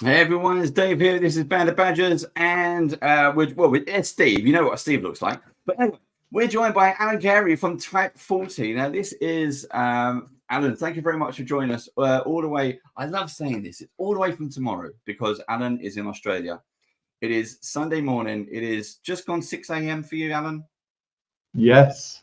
Hey everyone, it's Dave here. This is Band of Badgers, and it's Steve. You know what Steve looks like. But anyway, we're joined by Alan CAREY from TYPE40. Now, this is Alan. Thank you very much for joining us all the way. I love saying this. It's all the way from tomorrow because Alan is in Australia. It is Sunday morning. It is just gone 6 a.m. for you, Alan. Yes.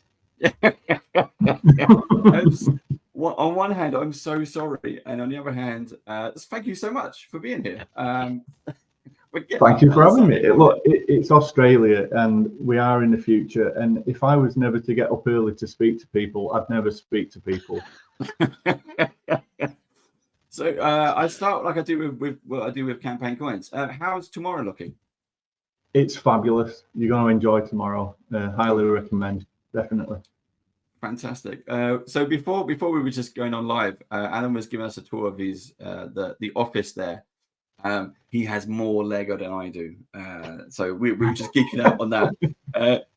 On one hand, I'm so sorry, and on the other hand, thank you so much for being here. Thank you for having me. Look, it's Australia, and we are in the future. And if I was never to get up early to speak to people, I'd never speak to people. So I start like I do with what I do with campaign coins. How's tomorrow looking? It's fabulous. You're going to enjoy tomorrow. Highly recommend, definitely. Fantastic. So before we were just going on live, Alan was giving us a tour of his the office there. He has more Lego than I do, so we were just geeking out on that.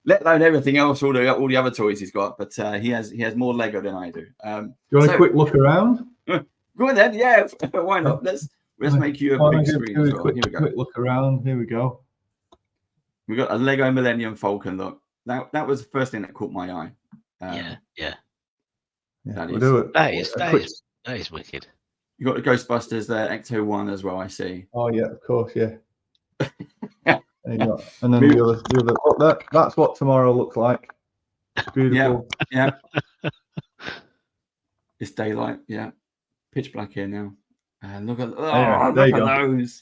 Let alone everything else, all the other toys he's got, but he has more Lego than I do. Do you want a quick look around? Go on then, yeah. Why not? Let's make you a big screen as well. Here we go. Quick look around. Here we go. We got a Lego Millennium Falcon. Look, that was the first thing that caught my eye. Yeah. That is wicked. You got the Ghostbusters there, Ecto 1 as well. I see. Oh yeah, of course, yeah. There you go. And then the other. Look, that's what tomorrow looks like. Beautiful. Yeah. It's daylight. Yeah. Pitch black here now. And look at those.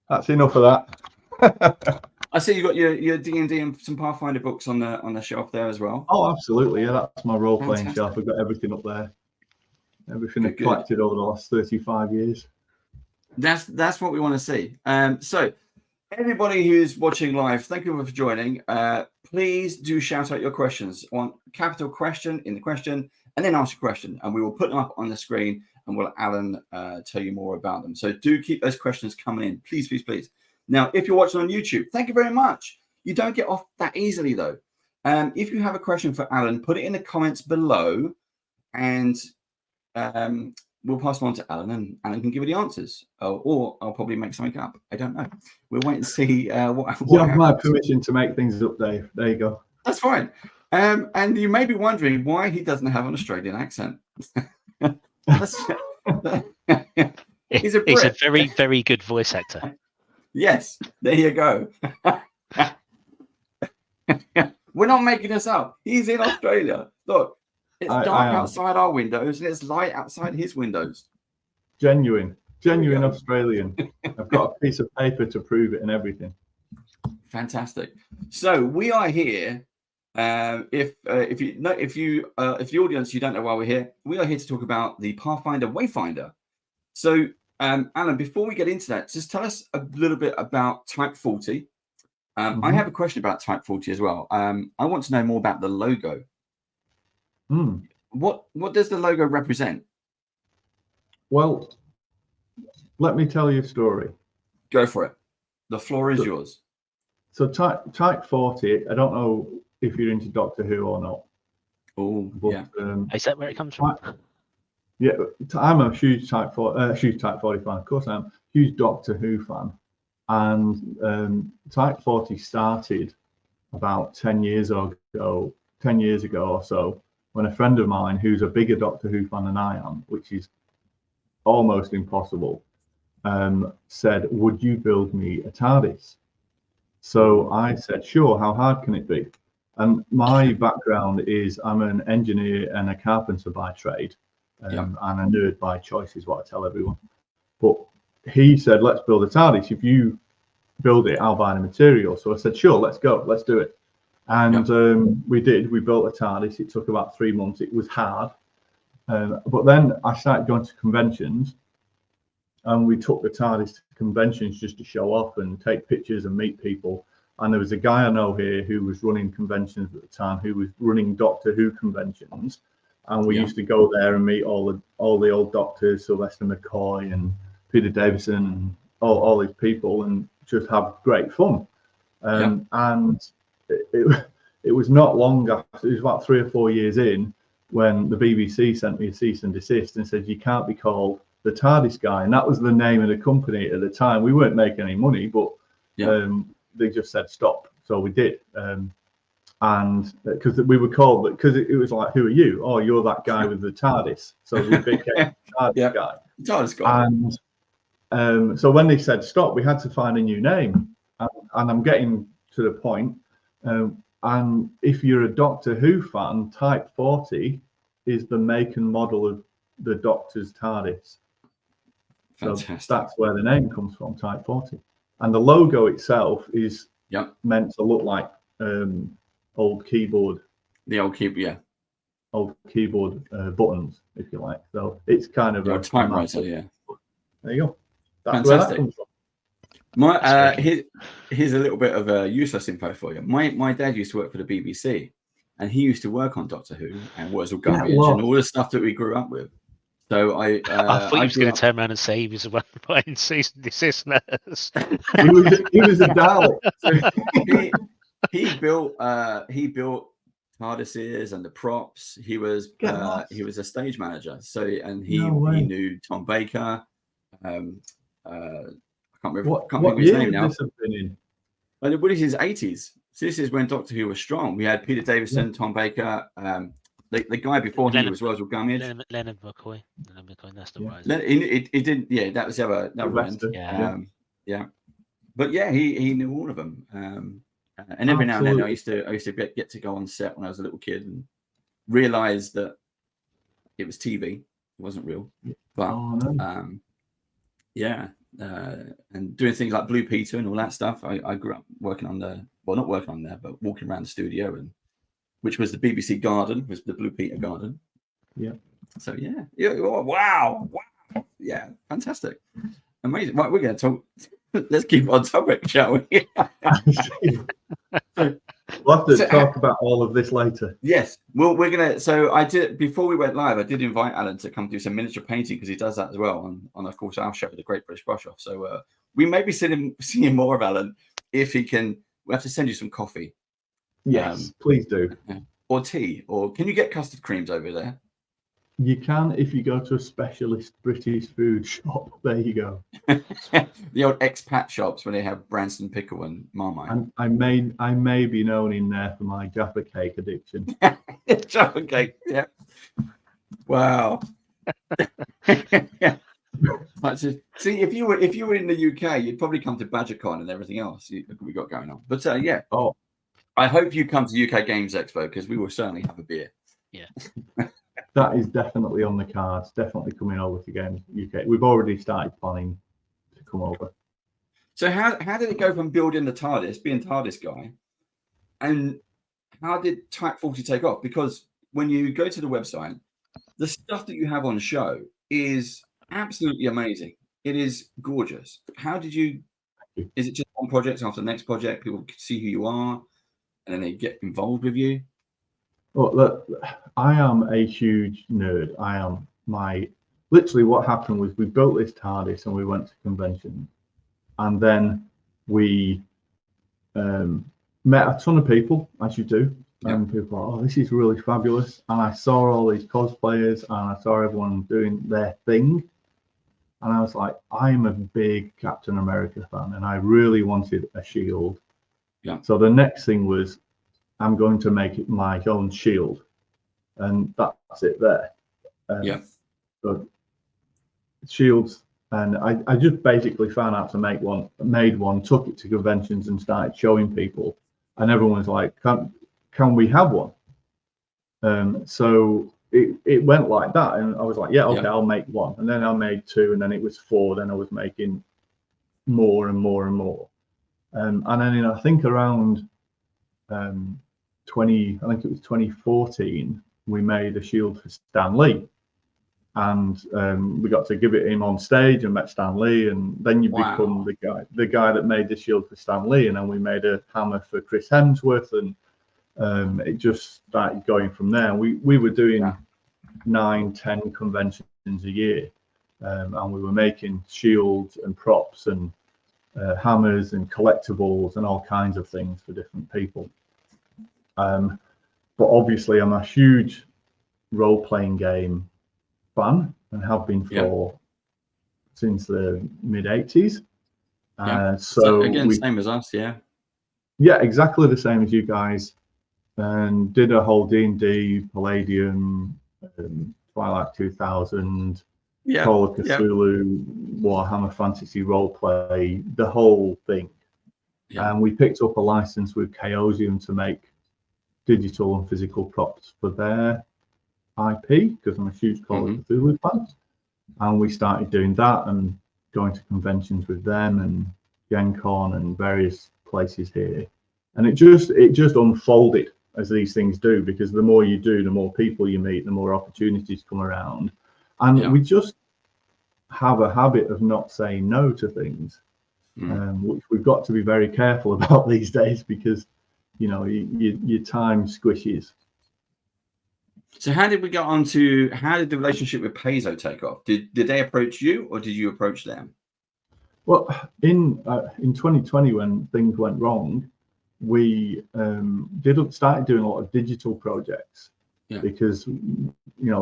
That's enough of that. I see you got your D&D and some Pathfinder books on the shelf there as well. Oh, absolutely. Yeah, that's my role-playing shelf. I've got everything up there. Everything I've collected over the last 35 years. That's what we want to see. So everybody who's watching live, thank you for joining. Please do shout out your questions. I want capital question in the question, and then ask a question, and we will put them up on the screen, and we'll Alan tell you more about them. So do keep those questions coming in, please, please, please. Now, if you're watching on YouTube, thank you very much. You don't get off that easily, though. If you have a question for Alan, put it in the comments below, and we'll pass them on to Alan, and Alan can give you the answers. Or I'll probably make something up. I don't know. We'll wait and see what you have my permission to make things up, Dave. There you go. That's fine. And you may be wondering why he doesn't have an Australian accent. He's a very, very good voice actor. Yes, there you go. We're not making this up. He's in Australia. Look, it's dark outside our windows and it's light outside his windows. Genuine Australian. I've got a piece of paper to prove it and everything. Fantastic. So we are here. If the audience, you don't know why we're here, we are here to talk about the Pathfinder Wayfinder. So Alan, before we get into that, just tell us a little bit about TYPE40. I have a question about TYPE40 as well. I want to know more about the logo. What does the logo represent? Well, let me tell you a story. Go for it. The floor is yours. So TYPE40, I don't know if you're into Doctor Who or not. Oh, yeah. Is that where it comes from? Yeah, I'm a huge TYPE40 fan. Of course, I'm a huge Doctor Who fan. And TYPE40 started about 10 years ago or so, when a friend of mine who's a bigger Doctor Who fan than I am, which is almost impossible, said, "Would you build me a TARDIS?" So I said, "Sure, how hard can it be?" And my background is I'm an engineer and a carpenter by trade. And a nerd by choice is what I tell everyone. But he said, "Let's build a TARDIS. If you build it, I'll buy the material." So I said, "Sure, let's go. Let's do it." And we did. We built a TARDIS. It took about 3 months. It was hard. But then I started going to conventions, and we took the TARDIS to conventions just to show off and take pictures and meet people. And there was a guy I know here who was running conventions at the time, who was running Doctor Who conventions. And we used to go there and meet all the old doctors, Sylvester McCoy and Peter Davison and all these people, and just have great fun. And it was not long after, it was about 3 or 4 years in, when the BBC sent me a cease and desist and said, "You can't be called the TARDIS guy, and that was the name of the company at the time. We weren't making any money, but they just said stop, so we did. And because we were called, because it was like, who are you? Oh, you're that guy with the TARDIS. So we became the TARDIS guy. TARDIS guy. And so when they said stop, we had to find a new name. And I'm getting to the point. And if you're a Doctor Who fan, Type 40 is the make and model of the Doctor's TARDIS. Fantastic. So that's where the name comes from, Type 40. And the logo itself is meant to look like old keyboard. The old keyboard, old keyboard buttons, if you like. So it's kind of a typewriter. Yeah. There you go. That's fantastic. Where that comes from. Here's a little bit of useless info for you. My dad used to work for the BBC, and he used to work on Doctor Who and Wurzel Gummidge and all the stuff that we grew up with. So I thought he was going to turn around and say he was writing cease and desist letters. he was a Dalek. So he built TARDISes and the props. He was a stage manager. So he knew Tom Baker. I can't remember his name now. This have been in? But what is his 80s? So this is when Doctor Who was strong. We had Peter Davison, Tom Baker, the guy before him was Wurzel Gummidge. Leonard McCoy. That's the right. He didn't. Yeah, that was the other end. Yeah. But yeah, he knew all of them. And every now and then I used to get to go on set when I was a little kid and realize that it was TV. It wasn't real. But and doing things like Blue Peter and all that stuff. I grew up working on not working on there, but walking around the studio, and which was the BBC garden, was the Blue Peter garden. Yeah. So wow. Yeah, fantastic. Amazing. Right, we're going to talk. Let's keep on topic, shall we? We'll have to talk about all of this later. Yes. Well, we're going to. So I did, before we went live, I did invite Alan to come do some miniature painting because he does that as well on of course, our show, The Great British Brush Off. So we may be seeing more of Alan if he can. We have to send you some coffee. Yes, please do. Or tea. Or can you get custard creams over there? You can if you go to a specialist British food shop. There you go. The old expat shops when they have Branston pickle and Marmite. And I may be known in there for my Jaffa cake addiction. Jaffa cake, yeah. Wow. See, if you were in the UK, you'd probably come to BadgerCon and everything else we got going on. But yeah. Oh, I hope you come to UK Games Expo because we will certainly have a beer. Yeah. That is definitely on the cards. Definitely coming over to Games UK. We've already started planning to come over. So how did it go from building the TARDIS, being TARDIS guy, and how did Type 40 take off? Because when you go to the website, the stuff that you have on show is absolutely amazing. It is gorgeous. How did you? Is it just one project after the next project? People can see who you are, and then they get involved with you. Well, look, I am a huge nerd. Literally what happened was we built this TARDIS and we went to conventions, and then we met a ton of people, as you do. And people are, oh, this is really fabulous. And I saw all these cosplayers and I saw everyone doing their thing. And I was like, I'm a big Captain America fan and I really wanted a shield. Yeah. So the next thing was, I'm going to make it my own shield. And that's it there. So shields. And I just basically found out to make one, made one, took it to conventions and started showing people. And everyone was like, can we have one? So it went like that. And I was like, yeah, okay, I'll make one. And then I made two, and then it was four. Then I was making more and more and more. And then I think around 2014, we made a shield for Stan Lee. And we got to give it him on stage and met Stan Lee, and then you become the guy that made the shield for Stan Lee, and then we made a hammer for Chris Hemsworth, and it just started going from there. We were doing 9-10 conventions a year, and we were making shields and props and hammers and collectibles and all kinds of things for different people. But obviously, I'm a huge role-playing game fan and have been for since the mid 80s. So So again, we, same as us, yeah. yeah, exactly the same as you guys, and did a whole D&D, Palladium, Twilight 2000, Yeah, Call of yeah, Cthulhu, Warhammer Fantasy Roleplay, the whole thing. yeah. And we picked up a license with Chaosium to make digital and physical props for their IP, because I'm a huge Call of Cthulhu fan. And we started doing that and going to conventions with them and Gen Con and various places here. And it just unfolded, as these things do, because the more you do, the more people you meet, the more opportunities come around. And we just have a habit of not saying no to things, which we've got to be very careful about these days, because your time squishes. So how did we get on to, how did the relationship with Paizo take off? Did they approach you, or did you approach them? Well, in 2020, when things went wrong, we started doing a lot of digital projects, because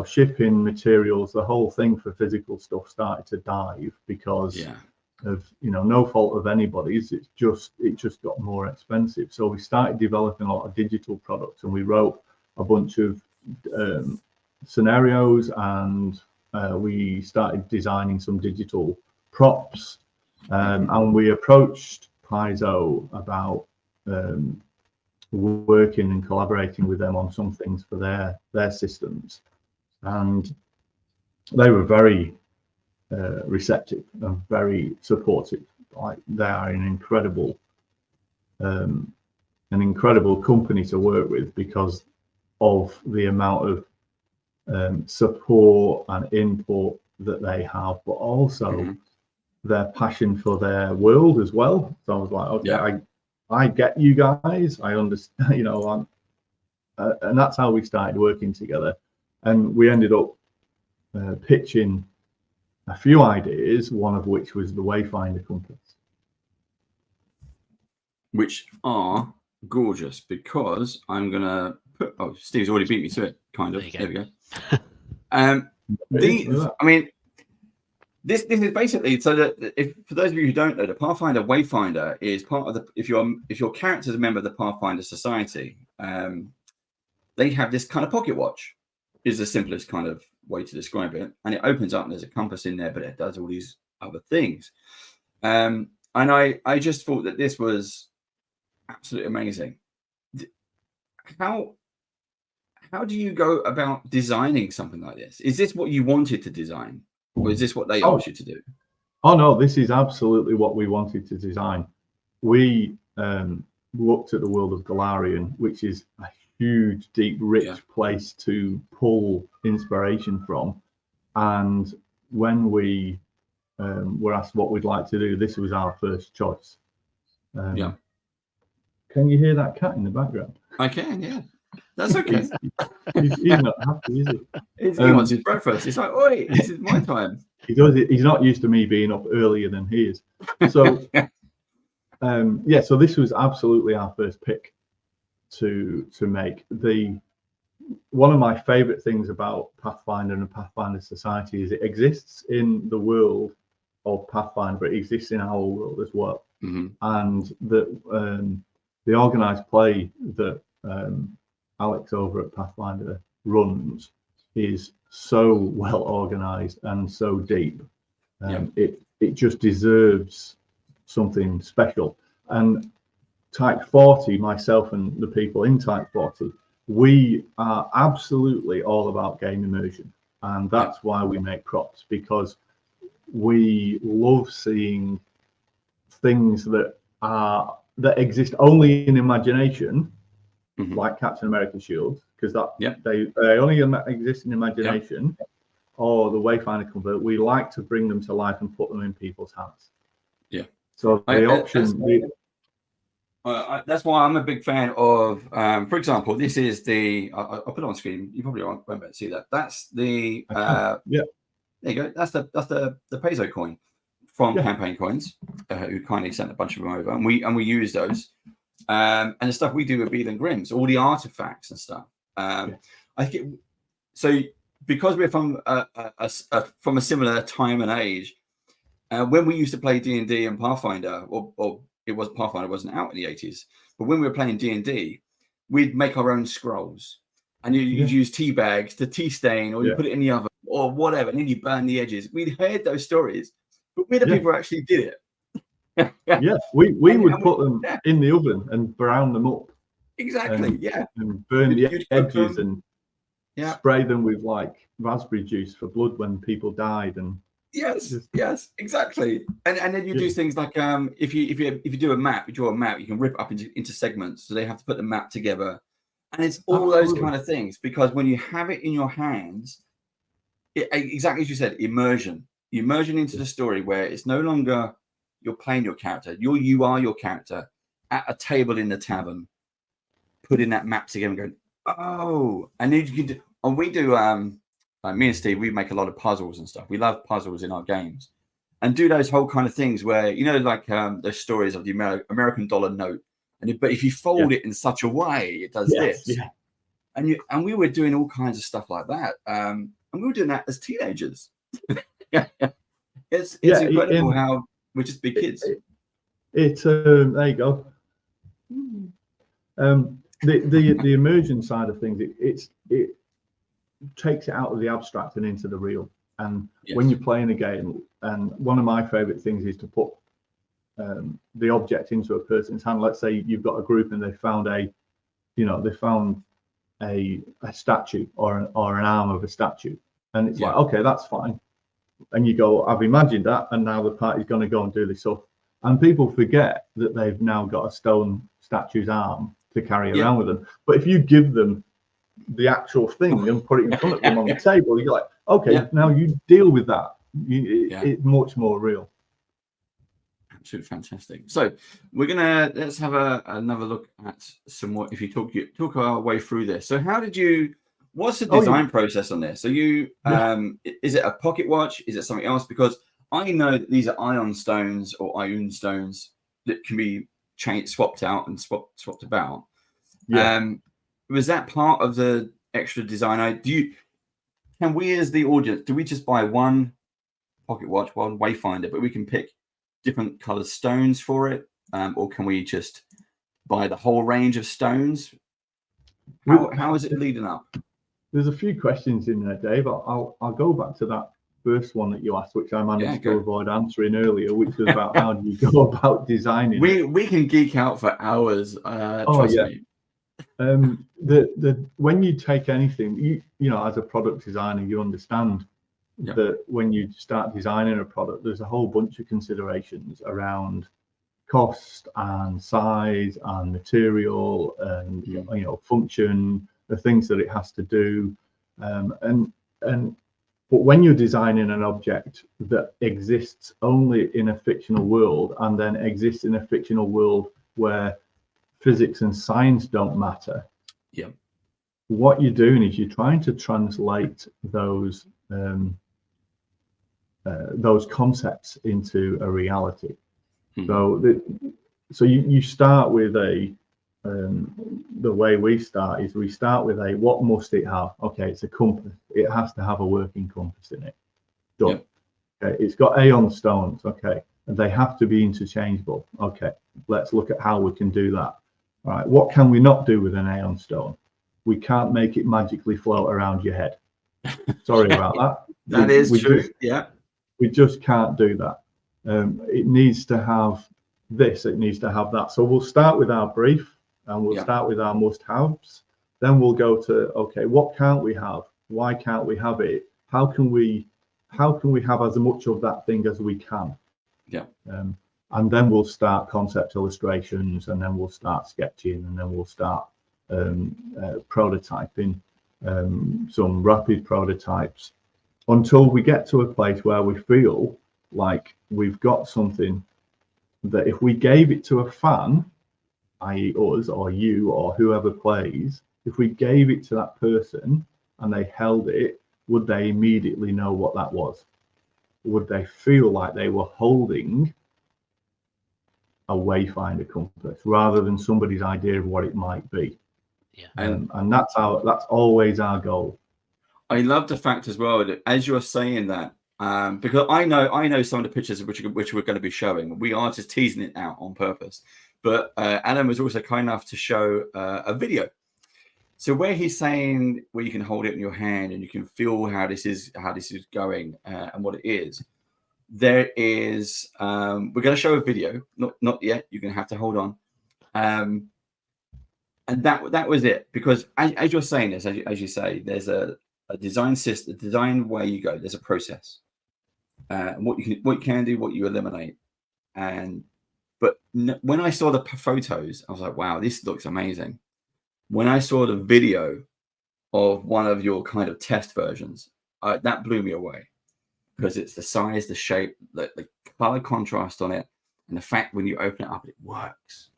shipping materials, the whole thing for physical stuff started to dive because of no fault of anybody's. It just got more expensive. So we started developing a lot of digital products, and we wrote a bunch of scenarios, and we started designing some digital props, and we approached Paizo about working and collaborating with them on some things for their systems, and they were very receptive and very supportive. Like, they are an incredible company to work with, because of the amount of support and input that they have, but also their passion for their world as well. So I was like, okay, I get you guys. I understand, and that's how we started working together. And we ended up pitching a few ideas, one of which was the Wayfinder compass, which are gorgeous, because I'm gonna put, Steve's already beat me to it, kind of. There we go. I mean, this is basically, so that if, for those of you who don't know, the Pathfinder Wayfinder is part of the, if your character is a member of the Pathfinder Society, they have this kind of pocket watch, is the simplest kind of way to describe it. And it opens up and there's a compass in there, but it does all these other things. And I just thought that this was absolutely amazing. How do you go about designing something like this? Is this what you wanted to design, or is this what they asked you to do? Oh no, this is absolutely what we wanted to design. We looked at the world of Galarian, which is a huge, deep, rich place to pull inspiration from. And when we were asked what we'd like to do, this was our first choice. Can you hear that cat in the background? I can, yeah. That's okay. He's not happy, is he? He wants his breakfast. It's like, oi, this is my time. He does it. He's not used to me being up earlier than he is. So, so this was absolutely our first pick to make. One of my favorite things about Pathfinder and the Pathfinder Society is it exists in the world of Pathfinder, but it exists in our world as well. And the organized play that Alex over at Pathfinder runs is so well organized and so deep. It just deserves something special. And TYPE40, myself and the people in TYPE40, we are absolutely all about game immersion, and that's why we make props, because we love seeing things that exist only in imagination, like Captain America shields, because they only exist in imagination, or the Wayfinder compass. We like to bring them to life and put them in people's hands. So the option. That's why I'm a big fan of, for example, this is the, I'll put it on screen. You probably won't be able to see that. That's the, there you go. That's the Paizo coin from Campaign Coins, who kindly sent a bunch of them over, and we use those. And the stuff we do with Beal and Grimm's, all the artifacts and stuff. I think so, because we're from a similar time and age. when we used to play D&D and Pathfinder, or it was Pathfinder, wasn't out in the 80s, but when we were playing D&D, we'd make our own scrolls, and you'd use tea bags to tea stain, or you put it in the oven or whatever, and then you burn the edges. We'd heard those stories, but we're the people who actually did it. We would put them in the oven and brown them up. Exactly. And burn the edges and spray them with like raspberry juice for blood when people died. And yes, exactly. And then you do things like if you do a map, you draw a map, you can rip it up into segments, so they have to put the map together, and it's all those kind of things, because when you have it in your hands, exactly as you said, immersion into the story, where it's no longer you're playing your character, you are your character at a table in the tavern, putting that map together and going, oh, and then you can do, and we do like me and Steve, we make a lot of puzzles and stuff. We love puzzles in our games, and do those whole kind of things where, you know, like those stories of the American dollar note, but if you fold it in such a way, it does this. And we were doing all kinds of stuff like that, and we were doing that as teenagers. It's incredible how we're just big kids. There you go. The immersion side of things, it takes it out of the abstract and into the real. And when you're playing a game, and one of my favorite things is to put the object into a person's hand. Let's say you've got a group and they found a statue or an arm of a statue, and it's like, okay, that's fine. And you go, I've imagined that, and now the party's going to go and do this stuff. And people forget that they've now got a stone statue's arm to carry around with them. But if you give them the actual thing and put it in front of them on the table, you're like, okay, now you deal with that. It's much more real. Absolutely fantastic. So let's have another look at some more. If you talk our way through this. So what's the design process on this? So is it a pocket watch? Is it something else? Because I know that these are ion stones or ion stones that can be swapped out and swapped about. Was that part of the extra design? Can we, as the audience, do we just buy one pocket watch, one Wayfinder, but we can pick different colored stones for it, or can we just buy the whole range of stones? How is it leading up? There's a few questions in there, Dave. I'll go back to that first one that you asked, which I managed to avoid answering earlier, which was about how do you go about designing. We can geek out for hours. Trust me. When you take anything, you know, as a product designer, you understand that when you start designing a product, there's a whole bunch of considerations around cost and size and material and function, the things that it has to do, but when you're designing an object that exists only in a fictional world, and then exists in a fictional world where physics and science don't matter, what you're doing is you're trying to translate those concepts into a reality. So you start with the way we start is we start with what must it have? Okay, it's a compass. It has to have a working compass in it. Done. Okay, it's got Aeon stones. Okay, and they have to be interchangeable. Okay, let's look at how we can do that. All right, what can we not do with an Aeon stone? We can't make it magically float around your head. Sorry about that. That is true. We just can't do that. It needs to have this. It needs to have that. So we'll start with our brief. And we'll start with our must-haves. Then we'll go to, okay, what can't we have? Why can't we have it? How can we have as much of that thing as we can? And then we'll start concept illustrations, and then we'll start sketching, and then we'll start prototyping, some rapid prototypes, until we get to a place where we feel like we've got something that if we gave it to a fan, i.e. us or you or whoever plays, if we gave it to that person and they held it, would they immediately know what that was? Would they feel like they were holding a Wayfinder compass rather than somebody's idea of what it might be? And that's always our goal. I love the fact as well that as you're saying that, because I know some of the pictures which we're going to be showing. We are just teasing it out on purpose. But Alan was also kind enough to show a video. So where he's saying where you can hold it in your hand and you can feel how this is going and what it is. There is we're going to show a video, not yet. You're going to have to hold on. And that was it, because as you're saying this, as you say, there's a design system, a design way you go. There's a process, what you can do, what you eliminate, but when I saw the photos, I was like, wow, this looks amazing. When I saw the video of one of your kind of test versions, that blew me away, because it's the size, the shape, the color contrast on it, and the fact when you open it up, it works.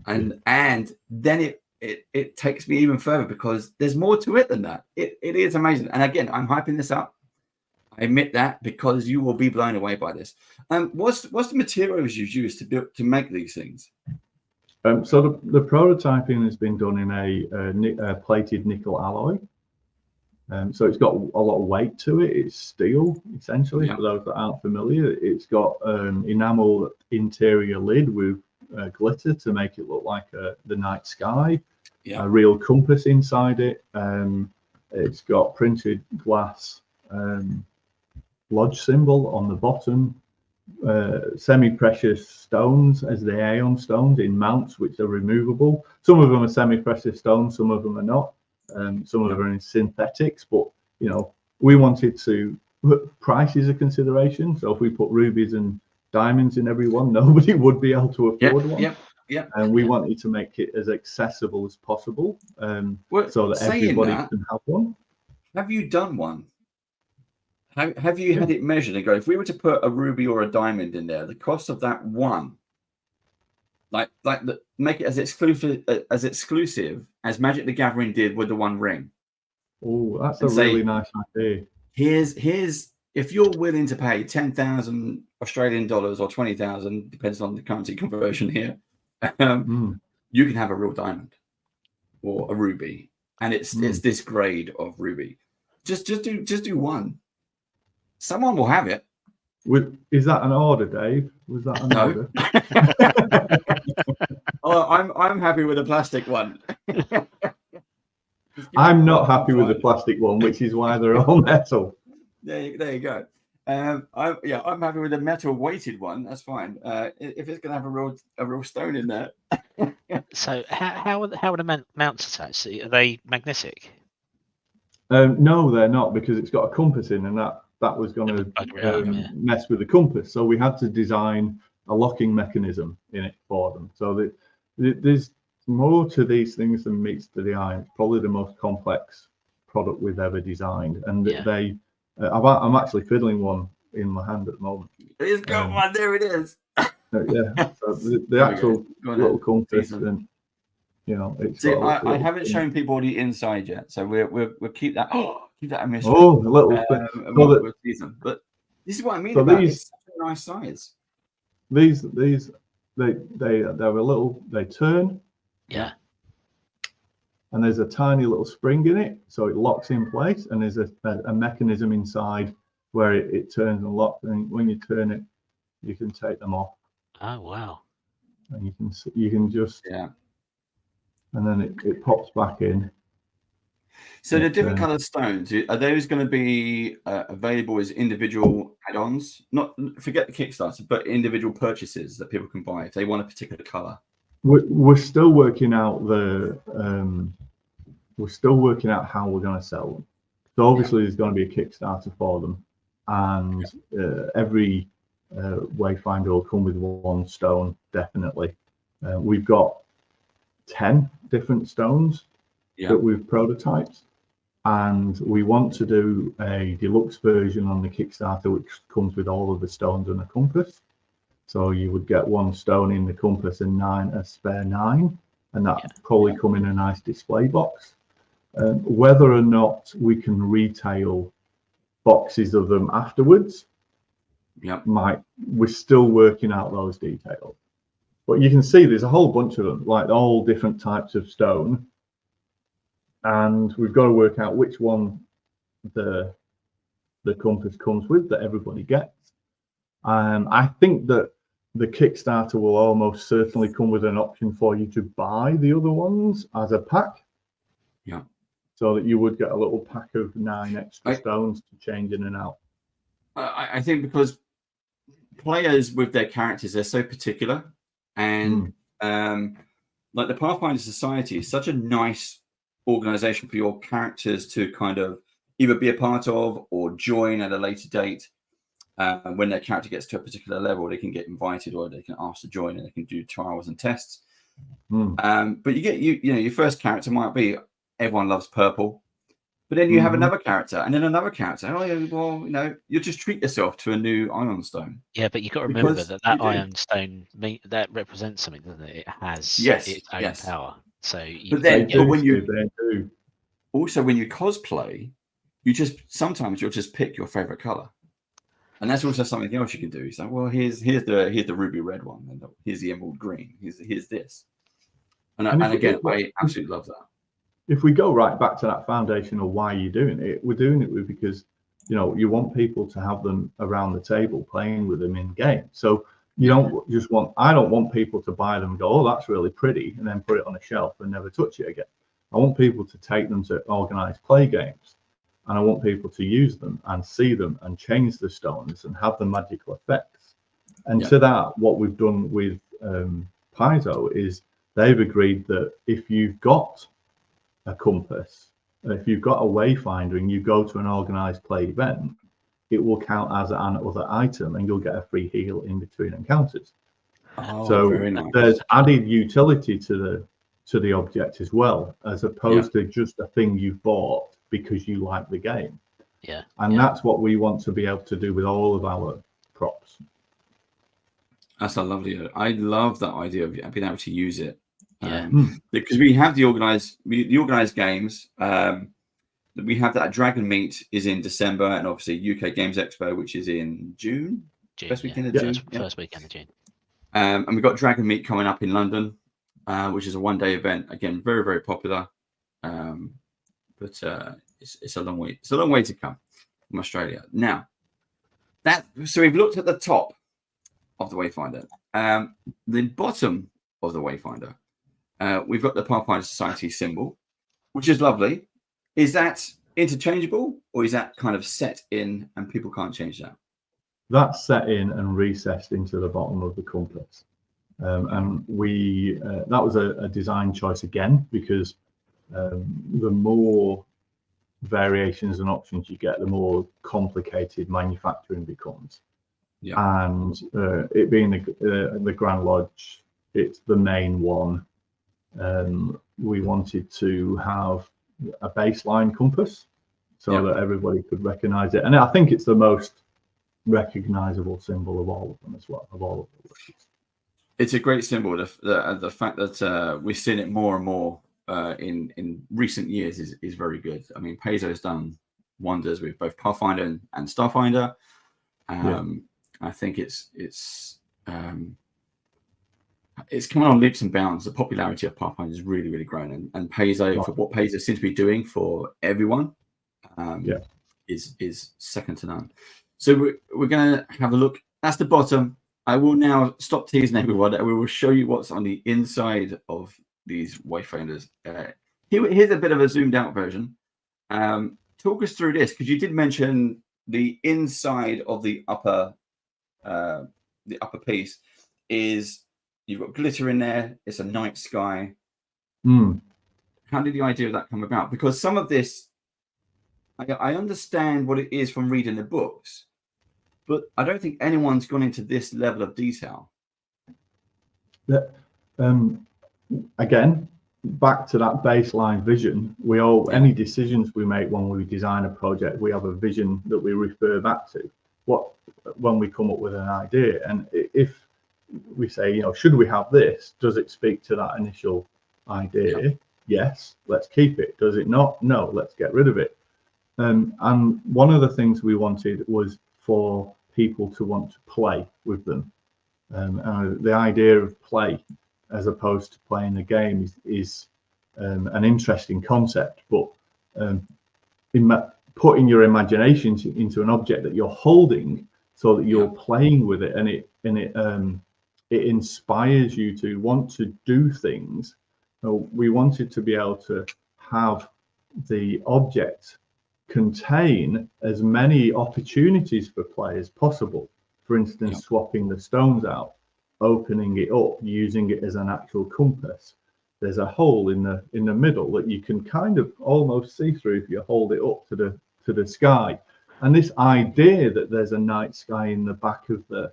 And then it takes me even further, because there's more to it than that. It is amazing. And again, I'm hyping this up. I admit that, because you will be blown away by this. What's the materials you've used to make these things? So the prototyping has been done in a plated nickel alloy. So it's got a lot of weight to it. It's steel, essentially, for those that aren't familiar. It's got enamel interior lid with glitter to make it look like the night sky. A real compass inside it. It's got printed glass lodge symbol on the bottom. Semi-precious stones as the Aeon stones in mounts, which are removable. Some of them are semi-precious stones, some of them are not. Some of them are in synthetics, but you know, we wanted to. Price is a consideration, so if we put rubies and diamonds in every one, nobody would be able to afford one. And we wanted to make it as accessible as possible, so that everybody can have one. Have you done one? Have you had it measured and go, if we were to put a ruby or a diamond in there, the cost of that one, make it as exclusive as Magic the Gathering did with the One Ring? Oh, that's a really nice idea. Here's if you're willing to pay 10,000 Australian dollars or 20,000, depends on the currency conversion here, you can have a real diamond or a ruby, and it's this grade of ruby. Just do one. Someone will have it. Is that an order, Dave? Was that an order? Oh, I'm happy with a plastic one. I'm not happy with the plastic one, which is why they're all metal. There you go. I'm happy with a metal weighted one. That's fine. If it's gonna have a real stone in there. So how are the mounts attached? Are they magnetic? No, they're not, because it's got a compass in, and that was going to mess with the compass. So we had to design a locking mechanism in it for them. So there's more to these things than meets to the eye. It's probably the most complex product we've ever designed, and I'm actually fiddling one in my hand at the moment. He's got one. There it is. So the actual little compass, and you know, it's. See, I haven't shown people the inside yet, so we'll keep that. Keep that a mystery. Oh, a little bit. But this is what I mean about it's such a nice size. They're a little. They turn. Yeah. And there's a tiny little spring in it, so it locks in place. And there's a mechanism inside where it turns and locks. And when you turn it, you can take them off. Oh wow! And you can just and then it pops back in. So the different colored stones, are those going to be available as individual add-ons? Not forget the Kickstarter, but individual purchases that people can buy if they want a particular color. We're still working out how we're going to sell them. So obviously there's going to be a Kickstarter for them, and every Wayfinder will come with one stone, definitely. We've got 10 different stones that we've prototyped, and we want to do a deluxe version on the Kickstarter, which comes with all of the stones and a compass. So you would get one stone in the compass and a spare 9, and that probably come in a nice display box. Whether or not we can retail boxes of them afterwards, we're still working out those details. But you can see there's a whole bunch of them, like all different types of stone, and we've got to work out which one the the compass comes with that everybody gets. I think that the Kickstarter will almost certainly come with an option for you to buy the other ones as a pack. Yeah. So that you would get a little pack of 9 extra stones to change in and out. I think because players with their characters, they're so particular, and like the Pathfinder Society is such a nice organization for your characters to kind of either be a part of or join at a later date. When their character gets to a particular level, they can get invited or they can ask to join, and they can do trials and tests. But you get you know your first character might be everyone loves purple, but then you have another character and then another character. Oh yeah, well you know you just treat yourself to a new Iron Stone. Yeah, but you've got to remember that Iron Stone that represents something, doesn't it? It has its own power. So you, also when you cosplay, you'll just pick your favorite color. And that's also something else you can do. You say, well, here's the ruby red one, and here's the emerald green. Here's this. And again, I absolutely love that. If we go right back to that foundational why you're doing it, we're doing it because you want people to have them around the table playing with them in game. So you don't just want. I don't want people to buy them and go, oh, that's really pretty, and then put it on a shelf and never touch it again. I want people to take them to organized play games. And I want people to use them and see them and change the stones and have the magical effects. And to that, what we've done with Paizo is they've agreed that if you've got a compass, if you've got a wayfinder and you go to an organized play event, it will count as an other item and you'll get a free heal in between encounters. So very nice. There's added utility to the object as well, as opposed to just a thing you've bought because you like the game. And that's what we want to be able to do with all of our props. That's a lovely. I love that idea of being able to use it. Because we have the organized games. We have that Dragon Meet is in December, and obviously UK Games Expo, which is in June. First weekend of June. First weekend of June. And we've got Dragon Meet coming up in London, which is a one-day event. Again, very, very popular. But it's a long way. It's a long way to come from Australia. Now, so we've looked at the top of the Wayfinder. The bottom of the Wayfinder, we've got the Pathfinder Society symbol, which is lovely. Is that interchangeable, or is that kind of set in and people can't change that? That's set in and recessed into the bottom of the compass. And we that was a design choice again, because the more variations and options you get, the more complicated manufacturing becomes. And it being the Grand Lodge, it's the main one. We wanted to have a baseline compass so that everybody could recognize it, and I think it's the most recognizable symbol of all of them as well, of all of the wishes. It's a great symbol. The fact that we've seen it more and more in recent years is very good. I mean, Paizo's done wonders with both Pathfinder and Starfinder. I think it's coming on leaps and bounds. The popularity of Pathfinder has really, really grown, and Paizo, for what Paizo seems to be doing for everyone, is second to none. So we're going to have a look. That's the bottom. I will now stop teasing everyone, and we will show you what's on the inside of these Wayfinders. Here's a bit of a zoomed out version. Talk us through this, because you did mention the inside of the upper piece is you've got glitter in there. It's a night sky. How did the idea of that come about? Because some of this, I understand what it is from reading the books, but I don't think anyone's gone into this level of detail. Again, back to that baseline vision, any decisions we make when we design a project, we have a vision that we refer back to. When we come up with an idea, and if we say, should we have this? Does it speak to that initial idea? Yes, let's keep it. Does it not? No, let's get rid of it. And one of the things we wanted was for people to want to play with them. The idea of play as opposed to playing a game is an interesting concept, but putting your imagination into an object that you're holding, so that you're playing with it, and it inspires you to want to do things. So we wanted to be able to have the object contain as many opportunities for play as possible. For instance, swapping the stones out, opening it up, using it as an actual compass. There's a hole in the middle that you can kind of almost see through if you hold it up to the sky. And this idea that there's a night sky in the back of the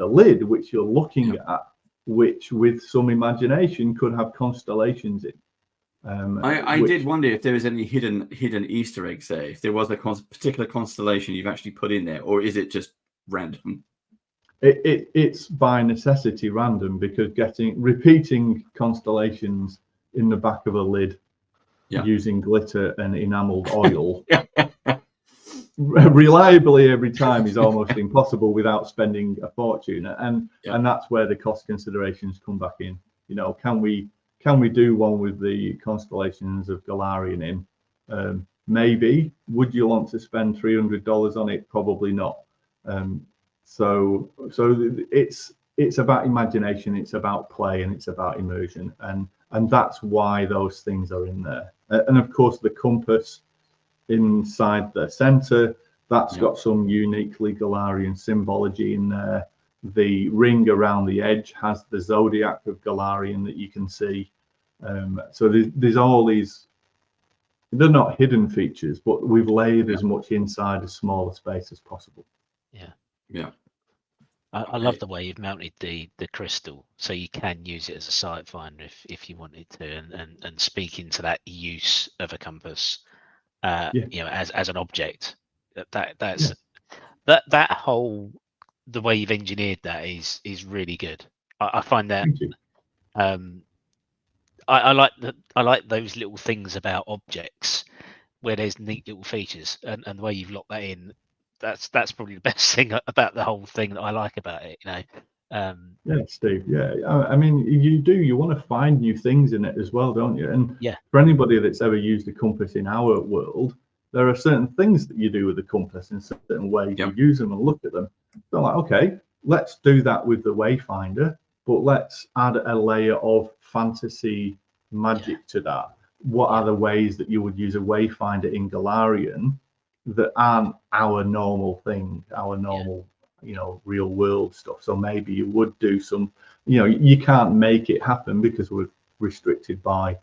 lid, which you're looking at, which with some imagination could have constellations in. I did wonder if there was any hidden Easter eggs there, if there was a particular constellation you've actually put in there, or is it just random? It's by necessity random, because repeating constellations in the back of a lid using glitter and enameled oil reliably every time is almost impossible without spending a fortune, and that's where the cost considerations come back in. You know, can we do one with the constellations of Galarian in? Maybe. Would you want to spend $300 on it? Probably not. So it's about imagination, it's about play, and it's about immersion, and that's why those things are in there. And of course, the compass inside the center, that's got some uniquely Galarian symbology in there. The ring around the edge has the zodiac of Galarian that you can see. So there's all these, they're not hidden features, but we've laid as much inside a smaller space as possible. Yeah. I love the way you've mounted the crystal, so you can use it as a sight finder if you wanted to, and speak into that use of a compass, you know, as an object. That's that whole, the way you've engineered that is really good. I find that I like those little things about objects where there's neat little features, and the way you've locked that in. That's probably the best thing about the whole thing that I like about it, you know. Yeah, Steve. Yeah, I mean, you want to find new things in it as well, don't you? And for anybody that's ever used a compass in our world, there are certain things that you do with the compass in certain ways. You use them and look at them. So like, okay, let's do that with the Wayfinder, but let's add a layer of fantasy magic to that. What are the ways that you would use a Wayfinder in Galarian that aren't our normal thing, our normal, you know, real world stuff? So maybe you would do some, you know, you can't make it happen because we're restricted by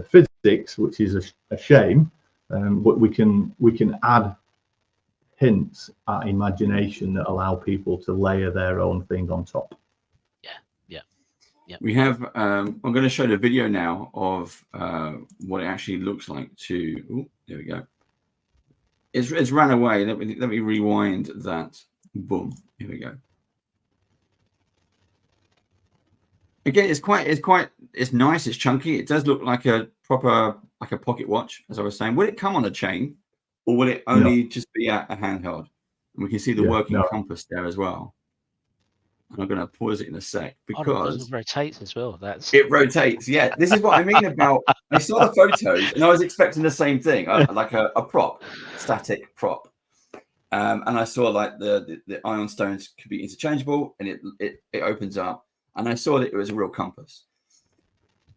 physics, which is a shame. But we can add hints at imagination that allow people to layer their own thing on top. Yeah. We have. I'm going to show the video now of what it actually looks like. There we go. It's ran away. Let me rewind that. Boom. Here we go. Again, it's nice. It's chunky. It does look like a proper, like a pocket watch, as I was saying. Will it come on a chain, or will it only just be a handheld? And we can see the working compass there as well. And I'm going to pause it in a sec because it rotates as well. It rotates. Yeah, this is what I mean about. I saw the photos and I was expecting the same thing, like a prop, static prop. And I saw like the ion stones could be interchangeable, and it opens up. And I saw that it was a real compass,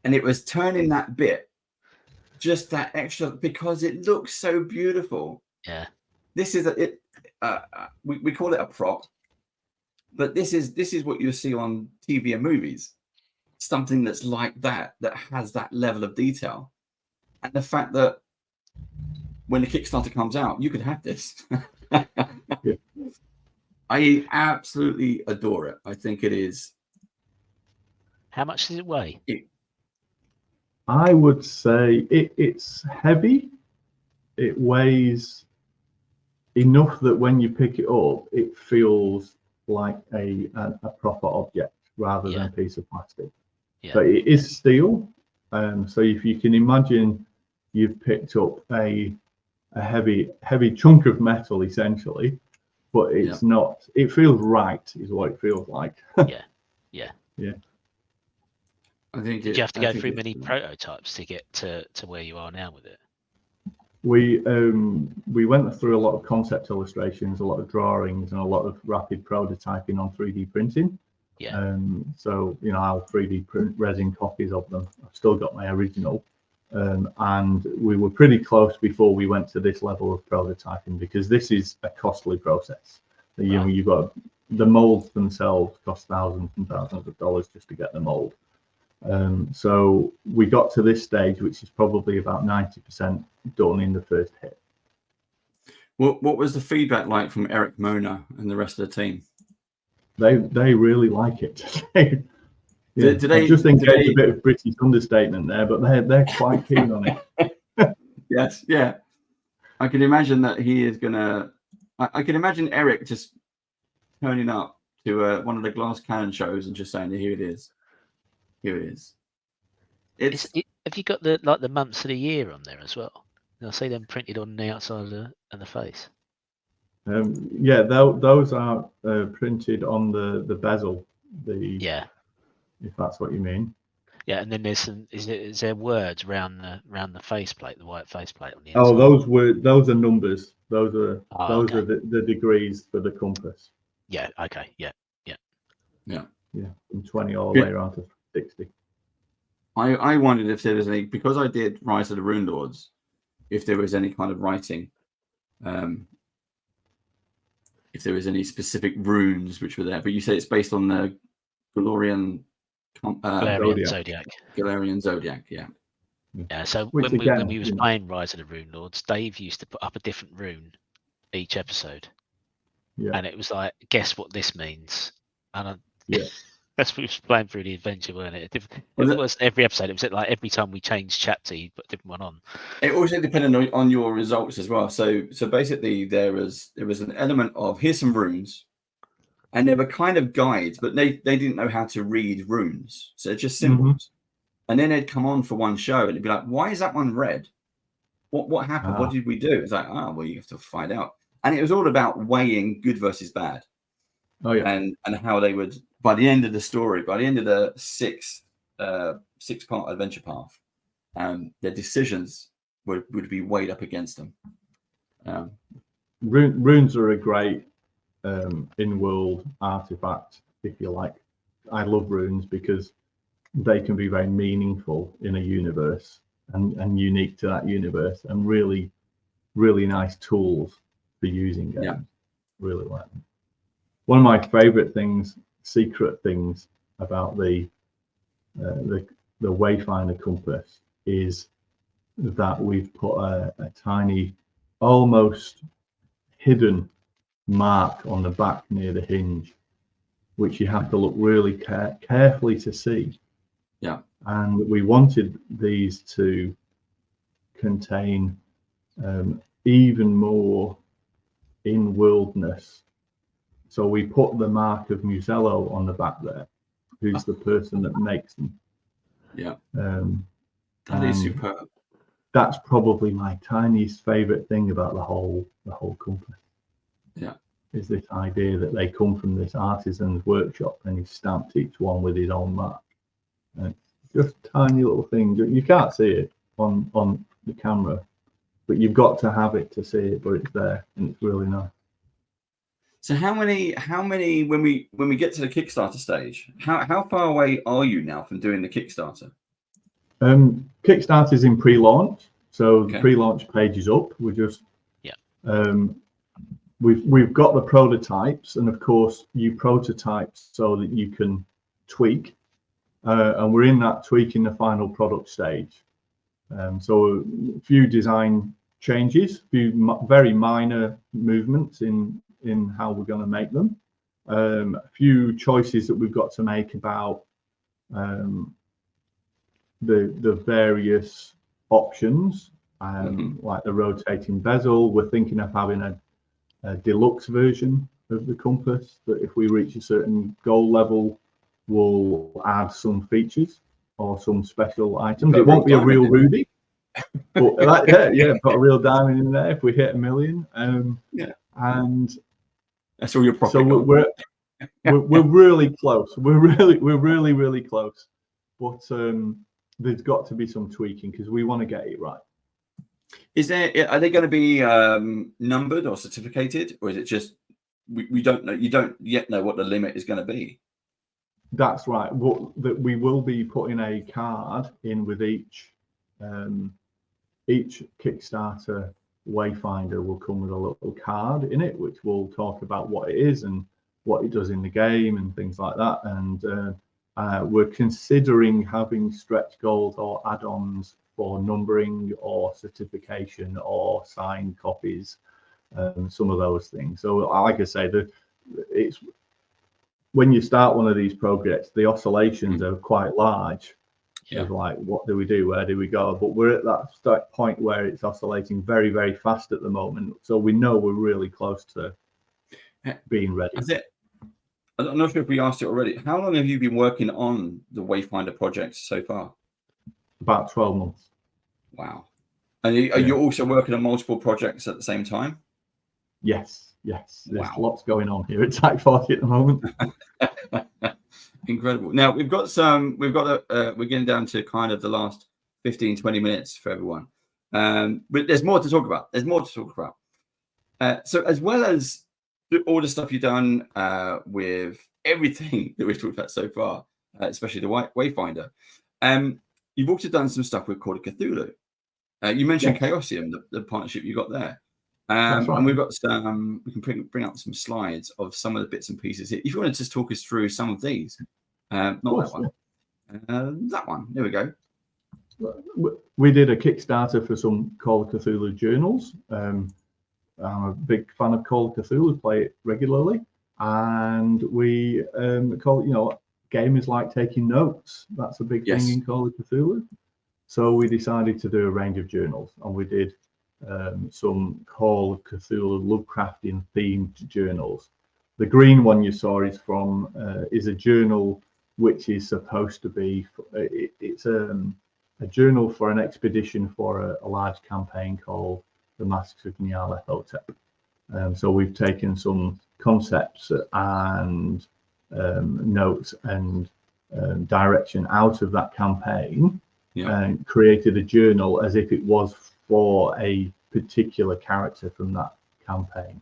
and it was turning that bit, just that extra, because it looks so beautiful. Yeah, this is we call it a prop, but this is what you see on TV and movies, something that's like that has that level of detail, and the fact that when the Kickstarter comes out, you could have this. I absolutely adore it. I think it is. How much does it weigh? I would say it's heavy. It weighs enough that when you pick it up, it feels like a proper object rather than a piece of plastic. But it is steel. So if you can imagine, you've picked up a heavy chunk of metal essentially, but it's not. It feels right, is what it feels like. Yeah. I think. Did you have to go through many prototypes to get to where you are now with it? we went through a lot of concept illustrations, a lot of drawings, and a lot of rapid prototyping on 3D printing. Yeah. So I'll 3D print resin copies of them. I've still got my original, and we were pretty close before we went to this level of prototyping, because this is a costly process. You've got the molds themselves cost thousands and thousands of dollars just to get the mold. So we got to this stage, which is probably about 90% done in the first hit. What was the feedback like from Eric Mona and the rest of the team? They really like it. I just engaged a bit of British understatement there, but they're quite keen on it. Yes, yeah. I can imagine that he is gonna. I can imagine Eric just turning up to one of the Glass Cannon shows and just saying, "Here it is, here it is." Have you got the months of the year on there as well? I see them printed on the outside of the face. Yeah, those are printed on the bezel. Yeah, if that's what you mean. Yeah, and then there's some. Is there words round the faceplate, the white faceplate on the inside? Oh, those are numbers. Those are the degrees for the compass. Yeah. Okay. Yeah. From 20 all the way around to 60. I wondered if there was any, because I did Rise of the Rune Lords, if there was any kind of writing, if there was any specific runes which were there. But you say it's based on the Galarian Zodiac. Galarian Zodiac, yeah. Yeah. So when we was playing Rise of the Rune Lords, Dave used to put up a different rune each episode, and it was like, guess what this means, and as we was playing through the adventure, weren't it? It was every episode. It was like every time we changed chapter, he put a different one on. It also depended on your results as well. So basically, there was an element of, here's some runes, and they were kind of guides, but they didn't know how to read runes, so it's just symbols. And then they'd come on for one show, and it'd be like, why is that one red? What happened? What did we do? It's like, well, you have to find out. And it was all about weighing good versus bad. Oh yeah. And how they would, by the end of the story, by the end of the six-part adventure path, their decisions would be weighed up against them. Runes are a great in-world artifact, if you like. I love runes because they can be very meaningful in a universe and unique to that universe, and really, really nice tools for using games. Yeah. Really like them. One of my favorite things, secret things about the Wayfinder compass is that we've put a tiny, almost hidden mark on the back near the hinge, which you have to look really carefully to see. Yeah. And we wanted these to contain even more in-worldness. So we put the mark of Musello on the back there, who's the person that makes them. Yeah. That is superb. That's probably my tiniest favorite thing about the whole company. Yeah. Is this idea that they come from this artisan's workshop, and he's stamped each one with his own mark. And just tiny little thing. You can't see it on the camera, but you've got to have it to see it, but it's there, and it's really nice. So how many when we get to the Kickstarter stage, how far away are you now from doing the Kickstarter? Kickstarter's in pre-launch, so the pre-launch page is up. We're just we've got the prototypes, and of course you prototype so that you can tweak, and we're in that tweaking the final product stage. So a few design changes, few very minor movements in how we're going to make them, a few choices that we've got to make about the various options, like the rotating bezel. We're thinking of having a deluxe version of the compass that if we reach a certain goal level, we'll add some features or some special items. It won't be a real Ruby, but put a real diamond in there if we hit 1 million. And that's all your profit. So we're really close. We're really close. But there's got to be some tweaking because we want to get it right. Are they going to be numbered or certificated, or is it just we don't know? You don't yet know what the limit is going to be. That's right. That we will be putting a card in with each Kickstarter wayfinder will come with a little card in it, which will talk about what it is and what it does in the game and things like that. And we're considering having stretch goals or add-ons for numbering or certification or signed copies, some of those things. So like I say, it's when you start one of these projects, the oscillations are quite large. Yeah. Of like, what do we do? Where do we go? But we're at that point where it's oscillating very, very fast at the moment. So we know we're really close to being ready. I'm not sure if we asked it already. How long have you been working on the Wayfinder project so far? About 12 months. Wow. And are you also working on multiple projects at the same time? Yes. There's lots going on here at TYPE40 at the moment. Incredible. Now we're getting down to kind of the last 15-20 minutes for everyone. But there's more to talk about. So as well as all the stuff you've done with everything that we've talked about so far, especially the Wayfinder, you've also done some stuff with Call of Cthulhu. You mentioned Chaosium, the partnership you got there. Right. And we've got some, we can bring up some slides of some of the bits and pieces here. If you want to just talk us through some of these, not that one, that one, there we go. We did a Kickstarter for some Call of Cthulhu journals. I'm a big fan of Call of Cthulhu, play it regularly. And we gamers like taking notes. That's a big thing in Call of Cthulhu. So we decided to do a range of journals, and we did some Call of Cthulhu Lovecraftian themed journals. The green one you saw is a journal which is supposed to be it's a journal for an expedition for a large campaign called the Masks of Nyarlathotep. So we've taken some concepts and notes and direction out of that campaign and created a journal as if it was for a particular character from that campaign.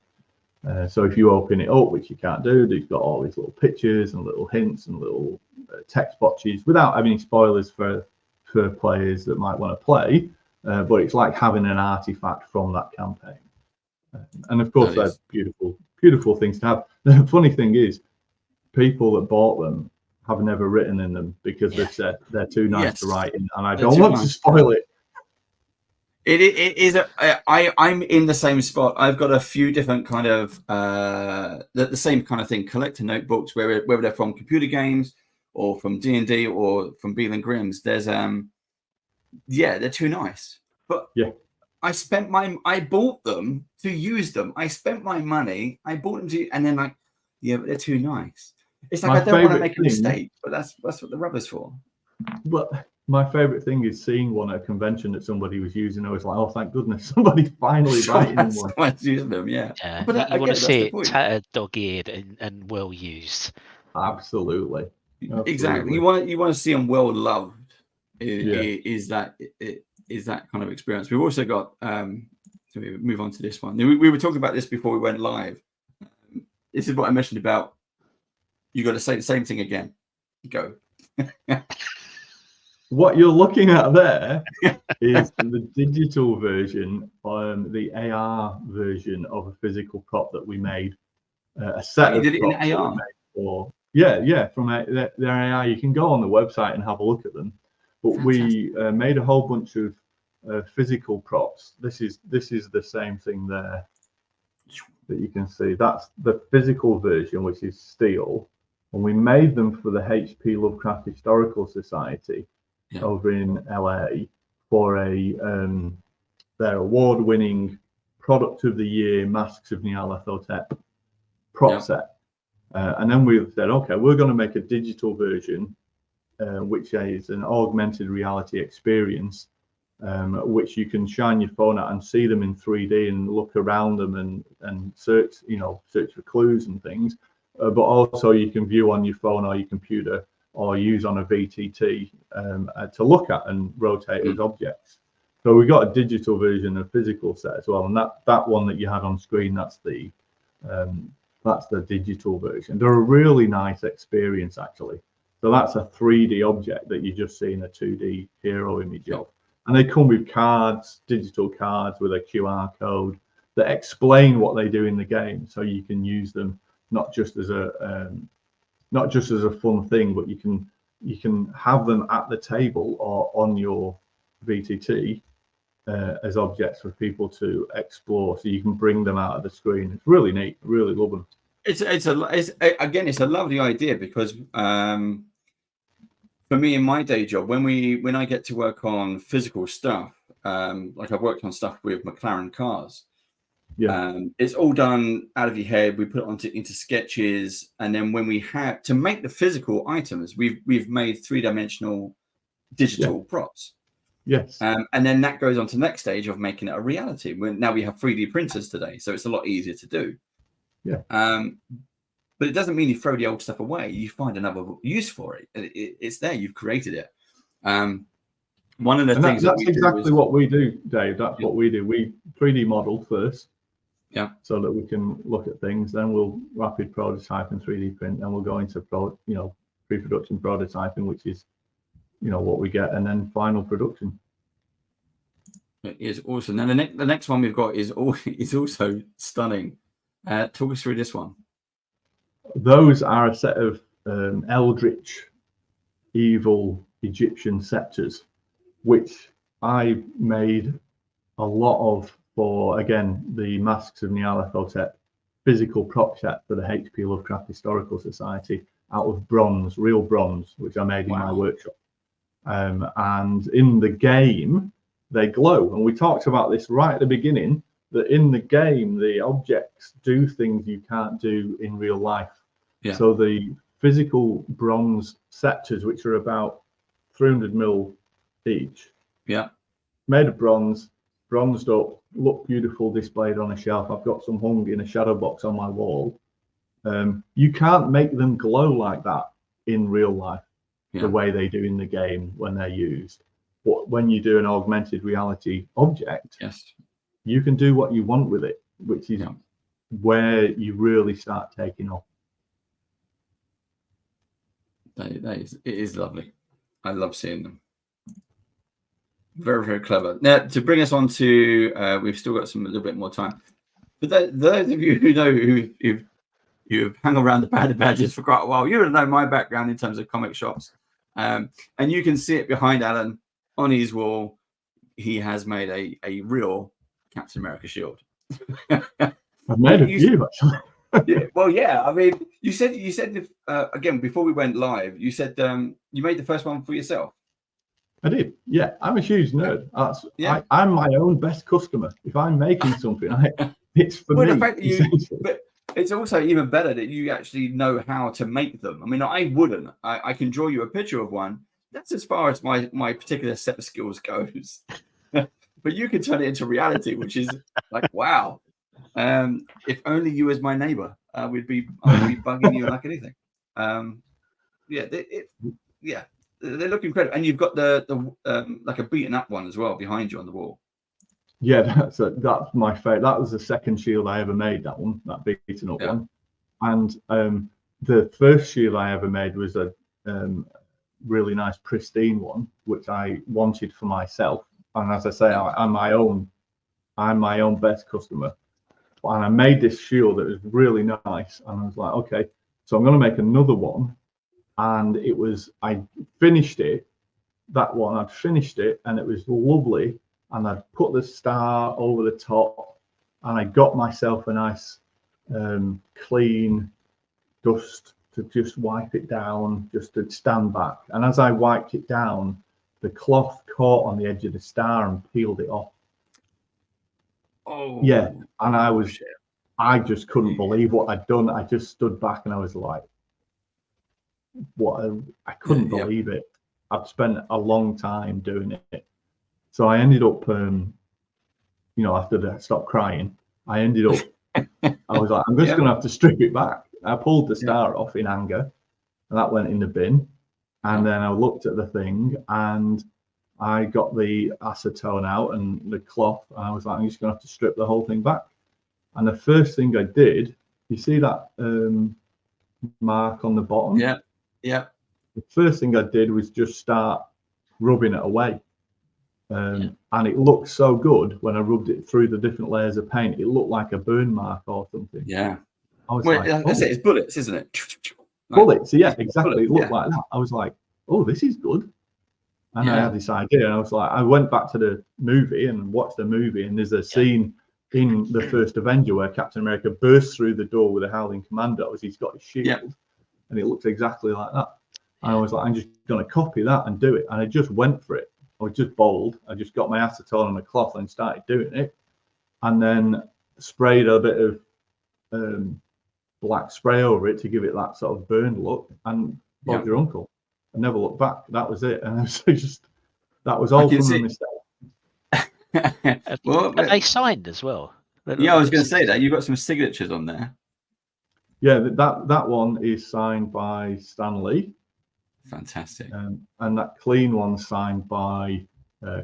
So if you open it up, which you can't do, it's got all these little pictures and little hints and little text boxes without having spoilers for players that might want to play. But it's like having an artifact from that campaign. And of course, they're beautiful, beautiful things to have. The funny thing is, people that bought them have never written in them because they've said they're too nice to write in, and I don't want to spoil it. It is. I'm in the same spot. I've got a few different kind of the same kind of thing. Collector notebooks, whether they're from computer games or from D&D or from Beal and Grimm's. There's they're too nice. But I bought them to use them. I spent my money. I bought them to, and then but they're too nice. It's like I don't want to make a mistake, but that's what the rubber's for. But my favorite thing is seeing one at a convention that somebody was using. I was like, oh, thank goodness, somebody's finally writing one. Someone's using them, But you want to see it tattered, dog-eared, and well used. Absolutely. Exactly. You want to see them well loved. Is that kind of experience? We've also got. So we move on to this one. We were talking about this before we went live. This is what I mentioned about. You got to say the same thing again. Go. What you're looking at there is the digital version, the AR version of a physical prop that we made. A set of props that we made for from their AI. You can go on the website and have a look at them. But we made a whole bunch of physical props. This is the same thing there that you can see. That's the physical version, which is steel, and we made them for the HP Lovecraft Historical Society over in LA for their award-winning Product of the Year Masks of Nyarlathotep prop set. And then we said, okay, we're going to make a digital version, which is an augmented reality experience, which you can shine your phone at and see them in 3D and look around them and search for clues and things. But also you can view on your phone or your computer or use on a VTT to look at and rotate as objects. So we got a digital version of physical set as well, and that one that you had on screen, that's the digital version. They're a really nice experience actually. So that's a 3D object that you just see in a 2D hero image of, and they come with cards, digital cards with a QR code that explain what they do in the game, so you can use them not just as a fun thing, but you can have them at the table or on your VTT as objects for people to explore, so you can bring them out of the screen. It's really neat. Really love them. It's a lovely idea, because for me in my day job, when I get to work on physical stuff, like I've worked on stuff with McLaren cars. It's all done out of your head. We put it into sketches, and then when we have to make the physical items, we've made 3-dimensional digital props. And then that goes on to the next stage of making it a reality. Now we have 3D printers today, so it's a lot easier to do. But it doesn't mean you throw the old stuff away. You find another use for it. It's there. You've created it. One of the things that's exactly what we do, Dave. That's what we do. We 3D model first, so that we can look at things. Then we'll rapid prototype and 3D print, and we'll go into pre-production prototyping, which is what we get, and then final production. It is awesome. Now the next one we've got is also stunning. Talk us through this one. Those are a set of eldritch, evil Egyptian scepters, which I made a lot of for, again, the Masks of Nyarlathotep physical prop set for the HP Lovecraft Historical Society, out of bronze, real bronze, which I made in my workshop. And in the game, they glow. And we talked about this right at the beginning, that in the game, the objects do things you can't do in real life. So the physical bronze scepters, which are about 300 mil each, made of bronze, bronzed up, look beautiful displayed on a shelf. I've got some hung in a shadow box on my wall. You can't make them glow like that in real life, the way they do in the game when they're used. But when you do an augmented reality object, you can do what you want with it, which is where you really start taking off. It is lovely. I love seeing them. Very, very clever. Now, to bring us on to, we've still got a little bit more time. But those of you who know who've hung around the Bandit Badges for quite a while, you'll know my background in terms of comic shops. And you can see it behind Alan on his wall. He has made a real Captain America shield. I've made a few, actually. I mean, you said again before we went live, you said you made the first one for yourself. I did. I'm a huge nerd. I'm my own best customer. If I'm making something, it's for me. The fact that but it's also even better that you actually know how to make them. I mean, I wouldn't. I can draw you a picture of one. That's as far as my particular set of skills goes. But you can turn it into reality, which is like, wow. If only you was my neighbor, I would be bugging you like anything. They look incredible, and you've got the like a beaten up one as well behind you on the wall. That's my favorite. That was the second shield I ever made. That one, that beaten up one, and the first shield I ever made was a really nice pristine one, which I wanted for myself. And as I say, I'm my own best customer. And I made this shield that was really nice, and I was like, okay, so I'm going to make another one. And I finished it, that one, I'd finished it, and it was lovely. And I'd put the star over the top, and I got myself a nice clean dust to just wipe it down, just to stand back. And as I wiped it down, the cloth caught on the edge of the star and peeled it off. And I just couldn't believe what I'd done. I just stood back and I was like, I couldn't believe it. I'd spent a long time doing it. So I ended up, after I stopped crying, I was like, I'm just going to have to strip it back. I pulled the star off in anger, and that went in the bin. And then I looked at the thing, and I got the acetone out and the cloth, and I was like, I'm just gonna have to strip the whole thing back. And the first thing I did, you see that mark on the bottom? Yeah, yeah. The first thing I did was just start rubbing it away. And it looked so good when I rubbed it through the different layers of paint. It looked like a burn mark or something. Yeah. I was Well, like, that's it. It's bullets, isn't it? Bullets. Yeah, exactly. Bullets, It looked like that. I was like, oh, this is good. And I had this idea, and I was like, I went back to the movie and watched the movie, and there's a scene in the first Avenger where Captain America bursts through the door with the Howling Commandos. He's got his shield, and it looks exactly like that. And I was like, I'm just going to copy that and do it. And I just went for it. I was just bold. I just got my acetone and a cloth and started doing it, and then sprayed a bit of black spray over it to give it that sort of burned look, and Bob your uncle. I never looked back. That was it, and it was just that was all from the mistake. Well, they signed as well. Yeah, I was going to say that you got some signatures on there. Yeah, that one is signed by Stan Lee. Fantastic. And that clean one signed by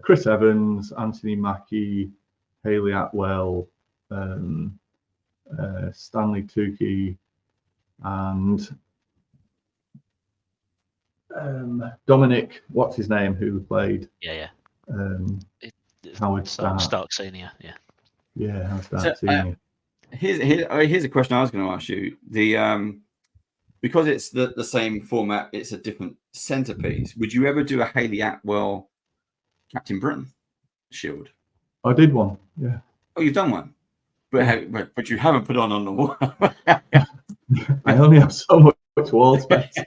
Chris Evans, Anthony Mackie, Haley Atwell, Stanley Tucci, and Dominic, what's his name, who played Howard Stark Senior. Howard Stark Senior. Here's a question I was going to ask you. Because it's the same format, it's a different centerpiece. Would you ever do a Haley Atwell Captain Britain shield? I did one. Yeah. Oh, you've done one, but you haven't put on the wall. I only have so much wall space.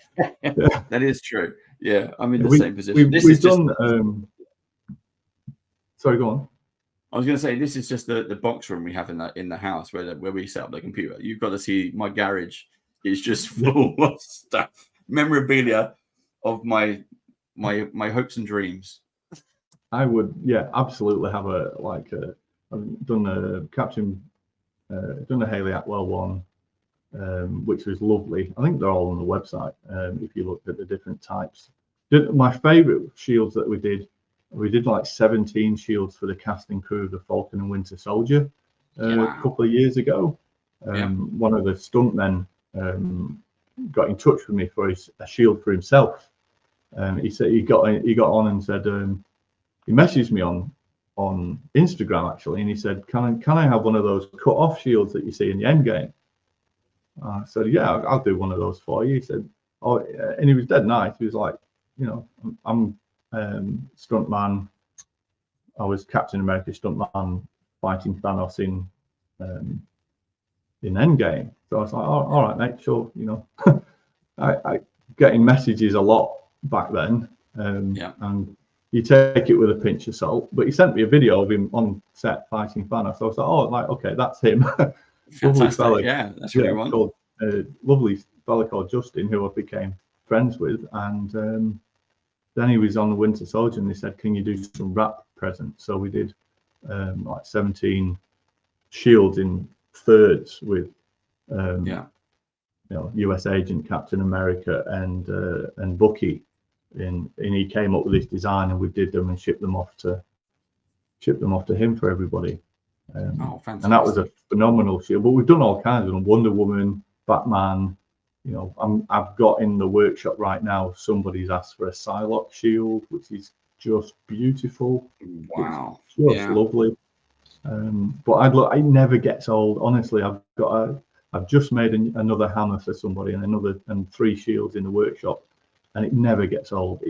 That is true. Yeah, I'm in the same position. We've done. Sorry, go on. I was going to say this is just the box room we have in the house where we set up the computer. You've got to see my garage. It's just full of stuff, memorabilia of my hopes and dreams. I would, absolutely have I've done a Captain, done a Haley Atwell one, which was lovely. I think they're all on the website. If you looked at the different types, my favourite shields that we did like 17 shields for the casting crew of the Falcon and Winter Soldier a couple of years ago. One of the stuntmen got in touch with me for a shield for himself. He said he got on and said he messaged me on Instagram actually, and he said, "Can I have one of those cut off shields that you see in the end game?" I said, "Yeah, I'll do one of those for you." He said, "Oh," and he was dead nice. He was like, "I'm stuntman. I was Captain America stuntman fighting Thanos in Endgame." So I was like, "Oh, all right, mate, sure." I getting messages a lot back then, and you take it with a pinch of salt. But he sent me a video of him on set fighting Thanos. So I was like, "Oh, okay, that's him." Lovely fella. Yeah, that's really wonderful. Lovely fella called Justin, who I became friends with, and then he was on the Winter Soldier, and they said, "Can you do some wrap presents?" So we did like 17 shields in thirds with US Agent, Captain America, and Bucky, and he came up with this design, and we did them and shipped them off to him for everybody. Fantastic. And that was a phenomenal shield. But we've done all kinds of them: Wonder Woman, Batman. I've got in the workshop right now, somebody's asked for a Psylocke shield, which is just beautiful. Wow. It's just lovely. But it never gets old. Honestly, I've just made another hammer for somebody and 3 shields in the workshop, and it never gets old.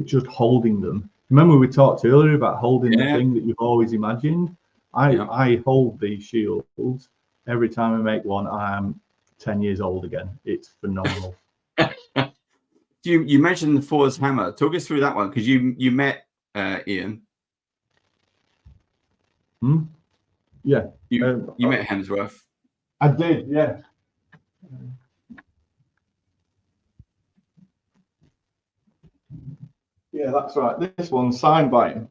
Just holding them. Remember we talked earlier about holding the thing that you've always imagined? I hold these shields every time I make one. I am 10 years old again. It's phenomenal. You mentioned the Thor's hammer. Talk us through that one, because you met Ian. Yeah. You met Hemsworth. I did, yeah. Yeah, that's right. This one's signed by him.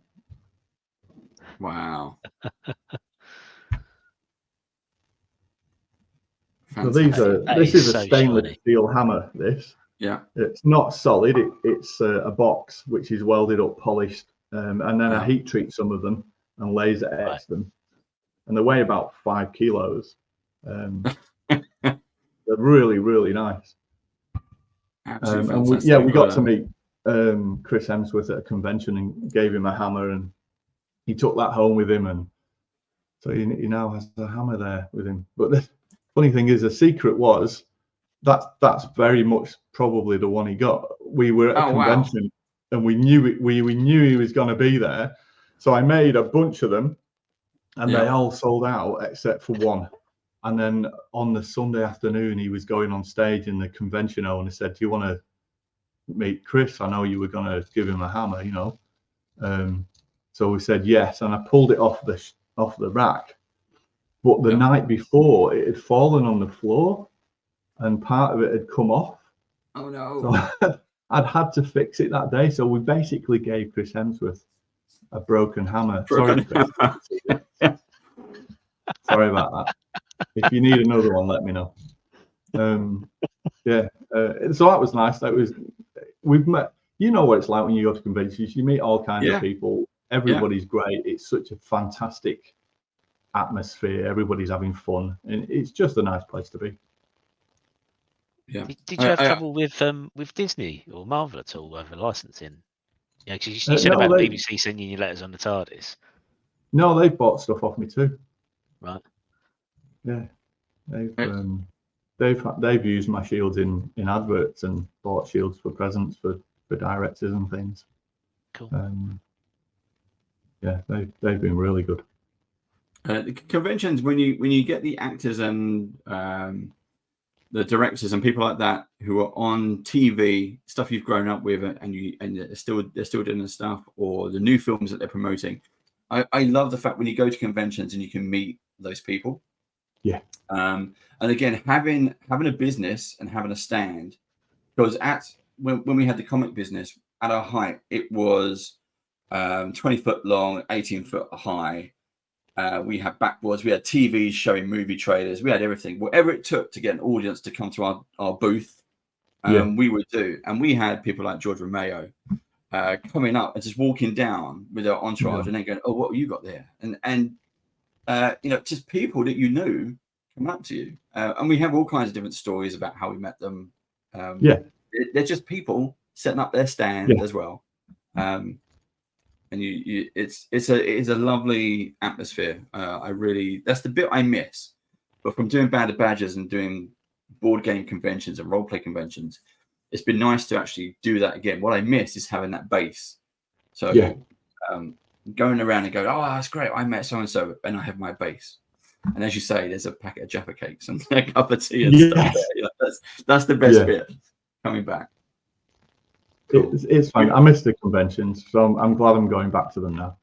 Wow. So this is a stainless steel hammer. It's not solid. It's a box which is welded up, polished, and then I heat treat some of them and laser etch them, and they weigh about 5 kilos. They're really, really nice. Absolutely and fantastic. we got to meet Chris Hemsworth at a convention and gave him a hammer, and he took that home with him, and so he now has a hammer there with him. But the funny thing is, the secret was that's very much probably the one he got. We were at a convention, and we knew he was going to be there, so I made a bunch of them, and they all sold out except for one. And then on the Sunday afternoon, he was going on stage in the convention hall, and he said, "Do you want to meet Chris? I know you were going to give him a hammer, you know." So we said yes, and I pulled it off the rack. But the night before, it had fallen on the floor, and part of it had come off. Oh no! So I'd had to fix it that day. So we basically gave Chris Hemsworth a broken hammer. Sorry, Chris. Sorry about that. If you need another one, let me know. So that was nice. We've met. You know what it's like when you go to conventions. You meet all kinds of people. Everybody's great. It's such a fantastic atmosphere. Everybody's having fun, and it's just a nice place to be. Yeah. Did you have trouble with Disney or Marvel at all over licensing? Yeah, because you said about the BBC sending you letters on the TARDIS. No, they've bought stuff off me too. Right. Yeah, they've used my shields in adverts and bought shields for presents for directors and things. Cool. They've been really good. The conventions, when you get the actors and the directors and people like that who are on TV, stuff you've grown up with, and they're still doing the stuff, or the new films that they're promoting. I love the fact when you go to conventions and you can meet those people. Yeah. And again, having a business and having a stand, because when we had the comic business at our height, it was 20 foot long, 18 foot high. We had backboards, we had TVs showing movie trailers, we had everything. Whatever it took to get an audience to come to our booth, we would do. And we had people like George Romeo coming up and just walking down with their entourage and then going, "Oh, what have you got there?" And just people that you knew come up to you. And we have all kinds of different stories about how we met them. They're just people setting up their stand as well. And it's a lovely atmosphere. That's the bit I miss. But from doing Band of Badgers and doing board game conventions and role play conventions, it's been nice to actually do that again. What I miss is having that base. So going around and going, "Oh, that's great, I met so and so," and I have my base. And as you say, there's a packet of Jaffa cakes and a cup of tea and stuff there. That's the best bit coming back. Cool. It's fun. I miss the conventions, so I'm glad I'm going back to them now.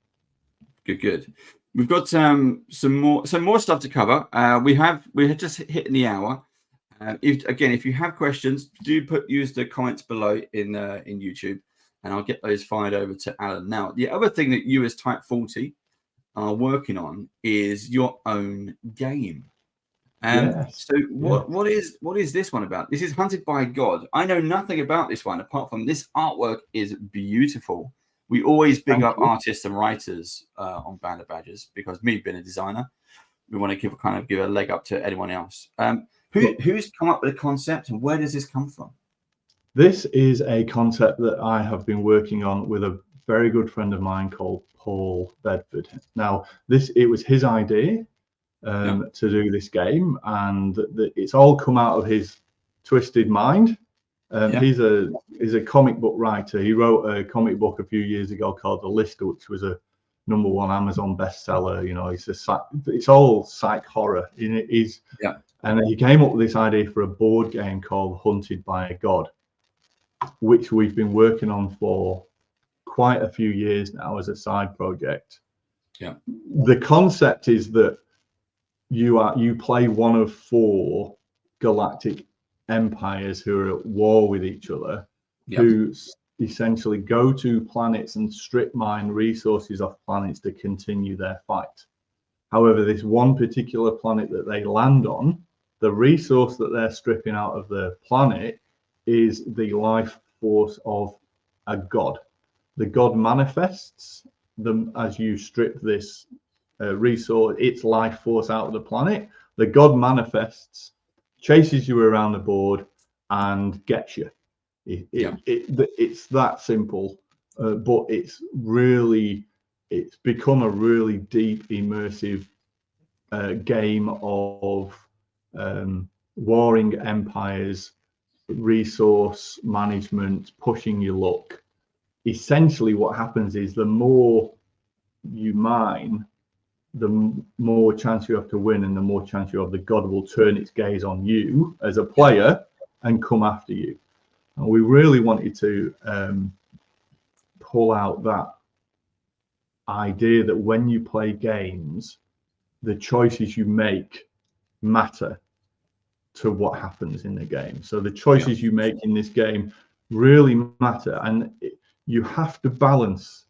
Good. We've got some more stuff to cover. We're just hitting the hour. If you have questions, do use the comments below in YouTube, and I'll get those fired over to Alan. Now, the other thing that you as TYPE40 are working on is your own game. So what is this one about? This is Hunted by God. I know nothing about this one apart from this artwork is beautiful. We always big up artists and writers on Band of Badgers, because me being a designer, we want to give a leg up to anyone else. Who's come up with the concept, and where does this come from? This is a concept that I have been working on with a very good friend of mine called Paul Bedford. Now, it was his idea to do this game, and it's all come out of his twisted mind. He's a comic book writer. He wrote a comic book a few years ago called The List, which was a #1 Amazon bestseller. You know, it's all psych horror. And he came up with this idea for a board game called Hunted by a God, which we've been working on for quite a few years now as a side project. The concept is that you play one of 4 galactic empires who are at war with each other, who essentially go to planets and strip mine resources off planets to continue their fight. However, this one particular planet that they land on, the resource that they're stripping out of the planet is the life force of a god. The god manifests them as you strip this resource, its life force out of the planet. The god manifests, chases you around the board, and gets you. It's that simple, but it's become a really deep, immersive game of warring empires, resource management, pushing your luck. Essentially, what happens is the more you mine, the more chance you have to win, and the more chance you have the god will turn its gaze on you as a player and come after you. And we really wanted to pull out that idea that when you play games, the choices you make matter to what happens in the game. So the choices you make in this game really matter, and you have to balance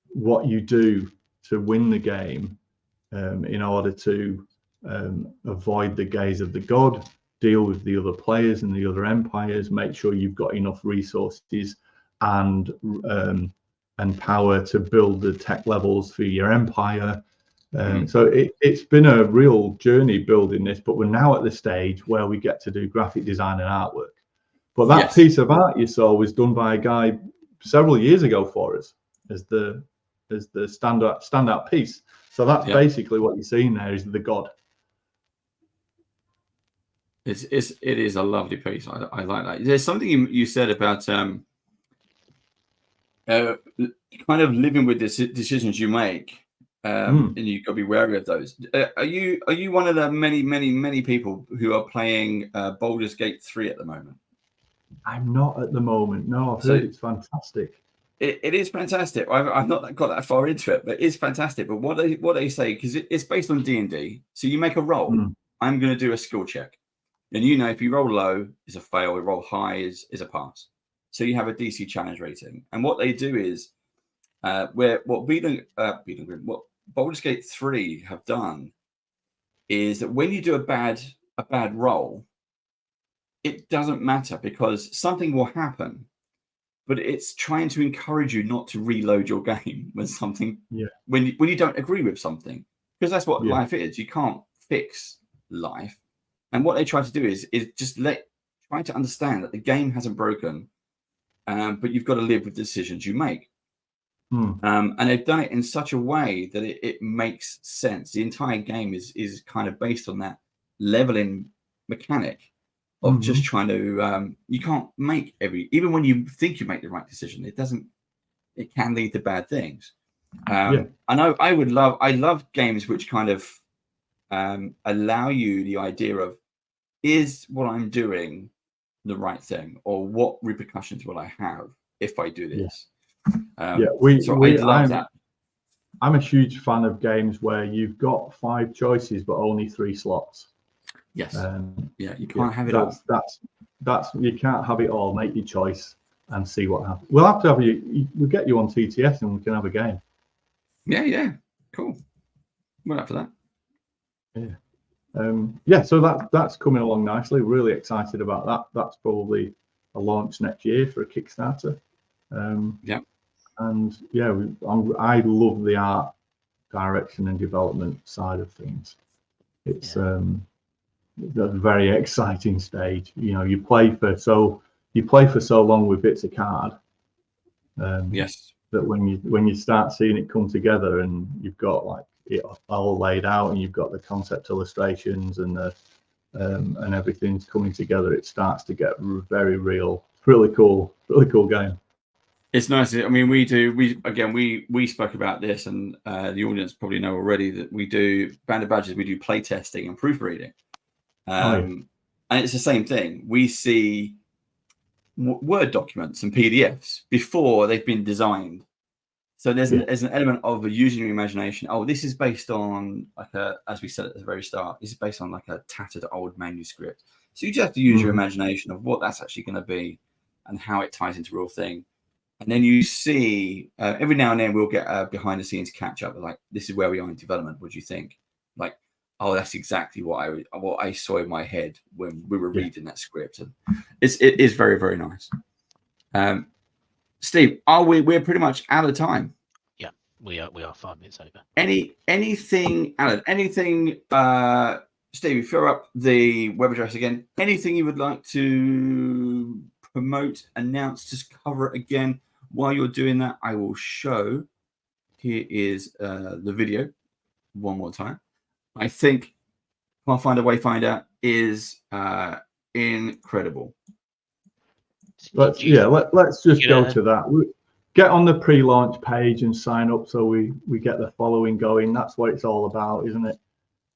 what you do to win the game in order to avoid the gaze of the god, deal with the other players and the other empires, make sure you've got enough resources and power to build the tech levels for your empire. So it's been a real journey building this, but we're now at the stage where we get to do graphic design and artwork. But that piece of art you saw was done by a guy several years ago for us as the standout piece. So that's basically what you're seeing there is the god. It is a lovely piece. I like that. There's something you said about kind of living with the decisions you make, and you've got to be wary of those. Are you one of the many people who are playing Baldur's Gate 3 at the moment? I'm not at the moment. No, I've heard it's fantastic. It is fantastic. I've not got that far into it, but it's fantastic. But what they say, because it's based on D&D, so you make a roll. I'm going to do a skill check, and if you roll low is a fail, you roll high is a pass. So you have a DC challenge rating, and what they do is what Baldur's Gate 3 have done is that when you do a bad roll, it doesn't matter because something will happen. But it's trying to encourage you not to reload your game when when you don't agree with something, because that's what life is. You can't fix life, and what they try to do is just try to understand that the game hasn't broken, but you've got to live with the decisions you make. And they've done it in such a way that it makes sense. The entire game is kind of based on that leveling mechanic of just trying to you can't make even when you think you make the right decision, it can lead to bad things. I know I love games which kind of allow you the idea of, is what I'm doing the right thing, or what repercussions will I have if I do this? I love that. I'm a huge fan of games where you've got 5 choices but only 3 slots. Yes. You can't have it all. That's you can't have it all. Make your choice and see what happens. We'll have to have we'll get you on TTS and we can have a game. Yeah. Cool. We're up for that. So that's coming along nicely. Really excited about that. That's probably a launch next year for a Kickstarter. And I love the art direction and development side of things. It's a very exciting stage. You play for so long with bits of card. That when you start seeing it come together and you've got like it all laid out and you've got the concept illustrations and the and everything's coming together, it starts to get very real. Really cool game. It's nice. I mean, we spoke about this, and the audience probably know already that we do Band of Badgers. We do play testing and proofreading, and it's the same thing. We see Word documents and PDFs before they've been designed. So there's an element of using your imagination. Oh, this is based on as we said at the very start, this is based on like a tattered old manuscript. So you just have to use your imagination of what that's actually going to be and how it ties into a real thing. And then you see every now and then we'll get a behind the scenes catch up. Like, this is where we are in development. What do you think? Like, oh, that's exactly what I saw in my head when we were reading that script. And it is very, very nice. Steve, we're pretty much out of time. Yeah, we are 5 minutes over. Anything, Alan, anything, Steve, fill up the web address again. Anything you would like to promote, announce, just cover it again. While you're doing that, I will show. Here is the video one more time. I think Can't Find a Wayfinder is incredible. Let's just go to that. Get on the pre-launch page and sign up so we get the following going. That's what it's all about, isn't it?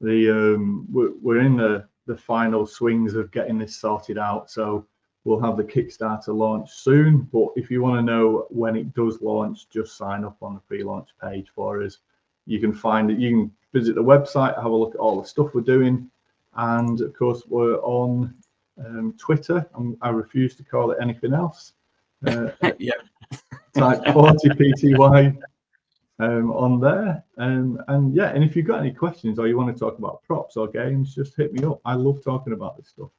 We're in the final swings of getting this sorted out, so we'll have the Kickstarter launch soon. But if you want to know when it does launch, just sign up on the pre-launch page for us. You can find it. You can visit the website, have a look at all the stuff we're doing, and of course we're on Twitter. I refuse to call it anything else. Yeah. TYPE40 on there. And yeah, and if you've got any questions or you want to talk about props or games, just hit me up. I love talking about this stuff.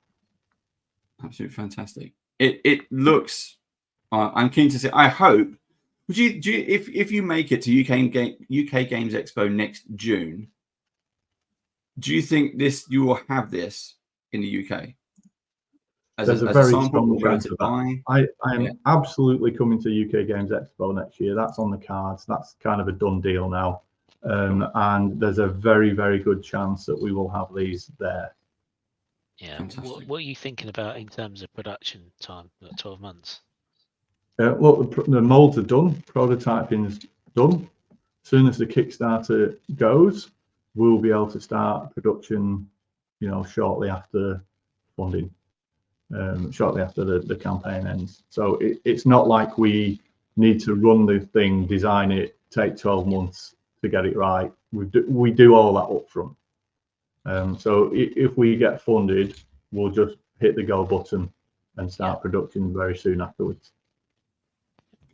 Absolutely fantastic. It looks. I'm keen to see. I hope. Would you if you make it to UK Games Expo next June? Do you think you will have this in the UK? There's a very strong chance of that. I am absolutely coming to UK Games Expo next year. That's on the cards. That's kind of a done deal now. And there's a very, very good chance that we will have these there. Yeah. What are you thinking about in terms of production time? 12 months? Well, the molds are done. Prototyping's done. As soon as the Kickstarter goes, we'll be able to start production, shortly after funding. Shortly after the campaign ends. So it's not like we need to run the thing, design it, take 12 months to get it right. We do all that up front. So if we get funded, we'll just hit the go button and start production very soon afterwards.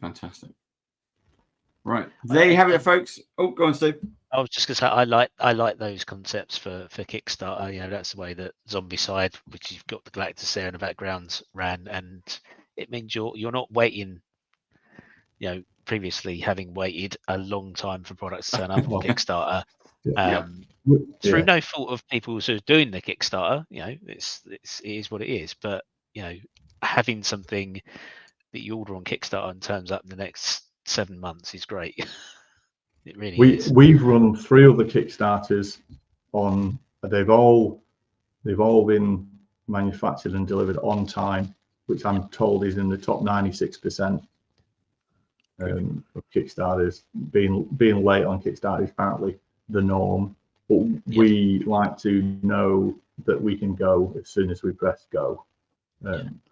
Fantastic. Right. There you have it, folks. Oh, go on, Steve. I was just gonna say I like those concepts for Kickstarter. That's the way that Zombicide, which you've got the Galactus there in the background, ran, and it means you're not waiting. Previously having waited a long time for products to turn up on Kickstarter, through no fault of people who are doing the Kickstarter. It is what it is. But having something that you order on Kickstarter and turns up in the next 7 months is great. It really is. We've run 3 other Kickstarters on. They've all been manufactured and delivered on time, which I'm told is in the top 96% of Kickstarters. Being late on Kickstarter is apparently the norm, but we like to know that we can go as soon as we press go.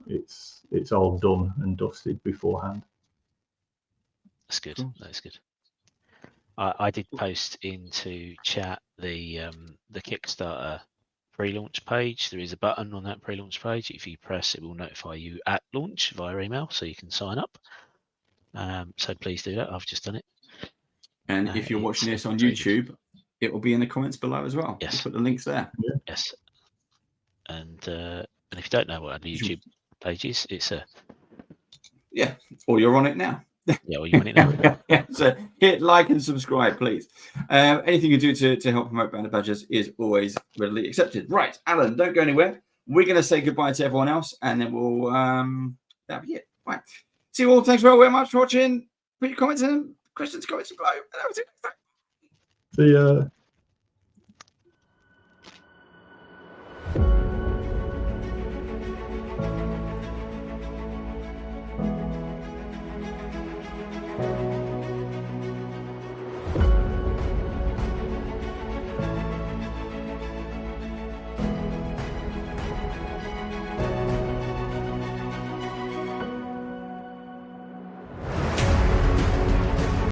It's all done and dusted beforehand. That's good. Cool. That's good. I did post into chat the Kickstarter pre-launch page. There is a button on that pre-launch page. If you press, it will notify you at launch via email, so you can sign up. So please do that. I've just done it. And if you're watching this on YouTube, it will be in the comments below as well. Yes. We'll put the links there. Yeah. Yes. And if you don't know what a YouTube page is, it's a or you're on it now. Yeah, well, you want it now. So hit like and subscribe, please. Anything you do to help promote Banner Badgers is always readily accepted. Right, Alan, don't go anywhere. We're going to say goodbye to everyone else, and then we'll that'll be it. Right. See you all. Thanks very much for watching. Put your comments and questions below. See ya.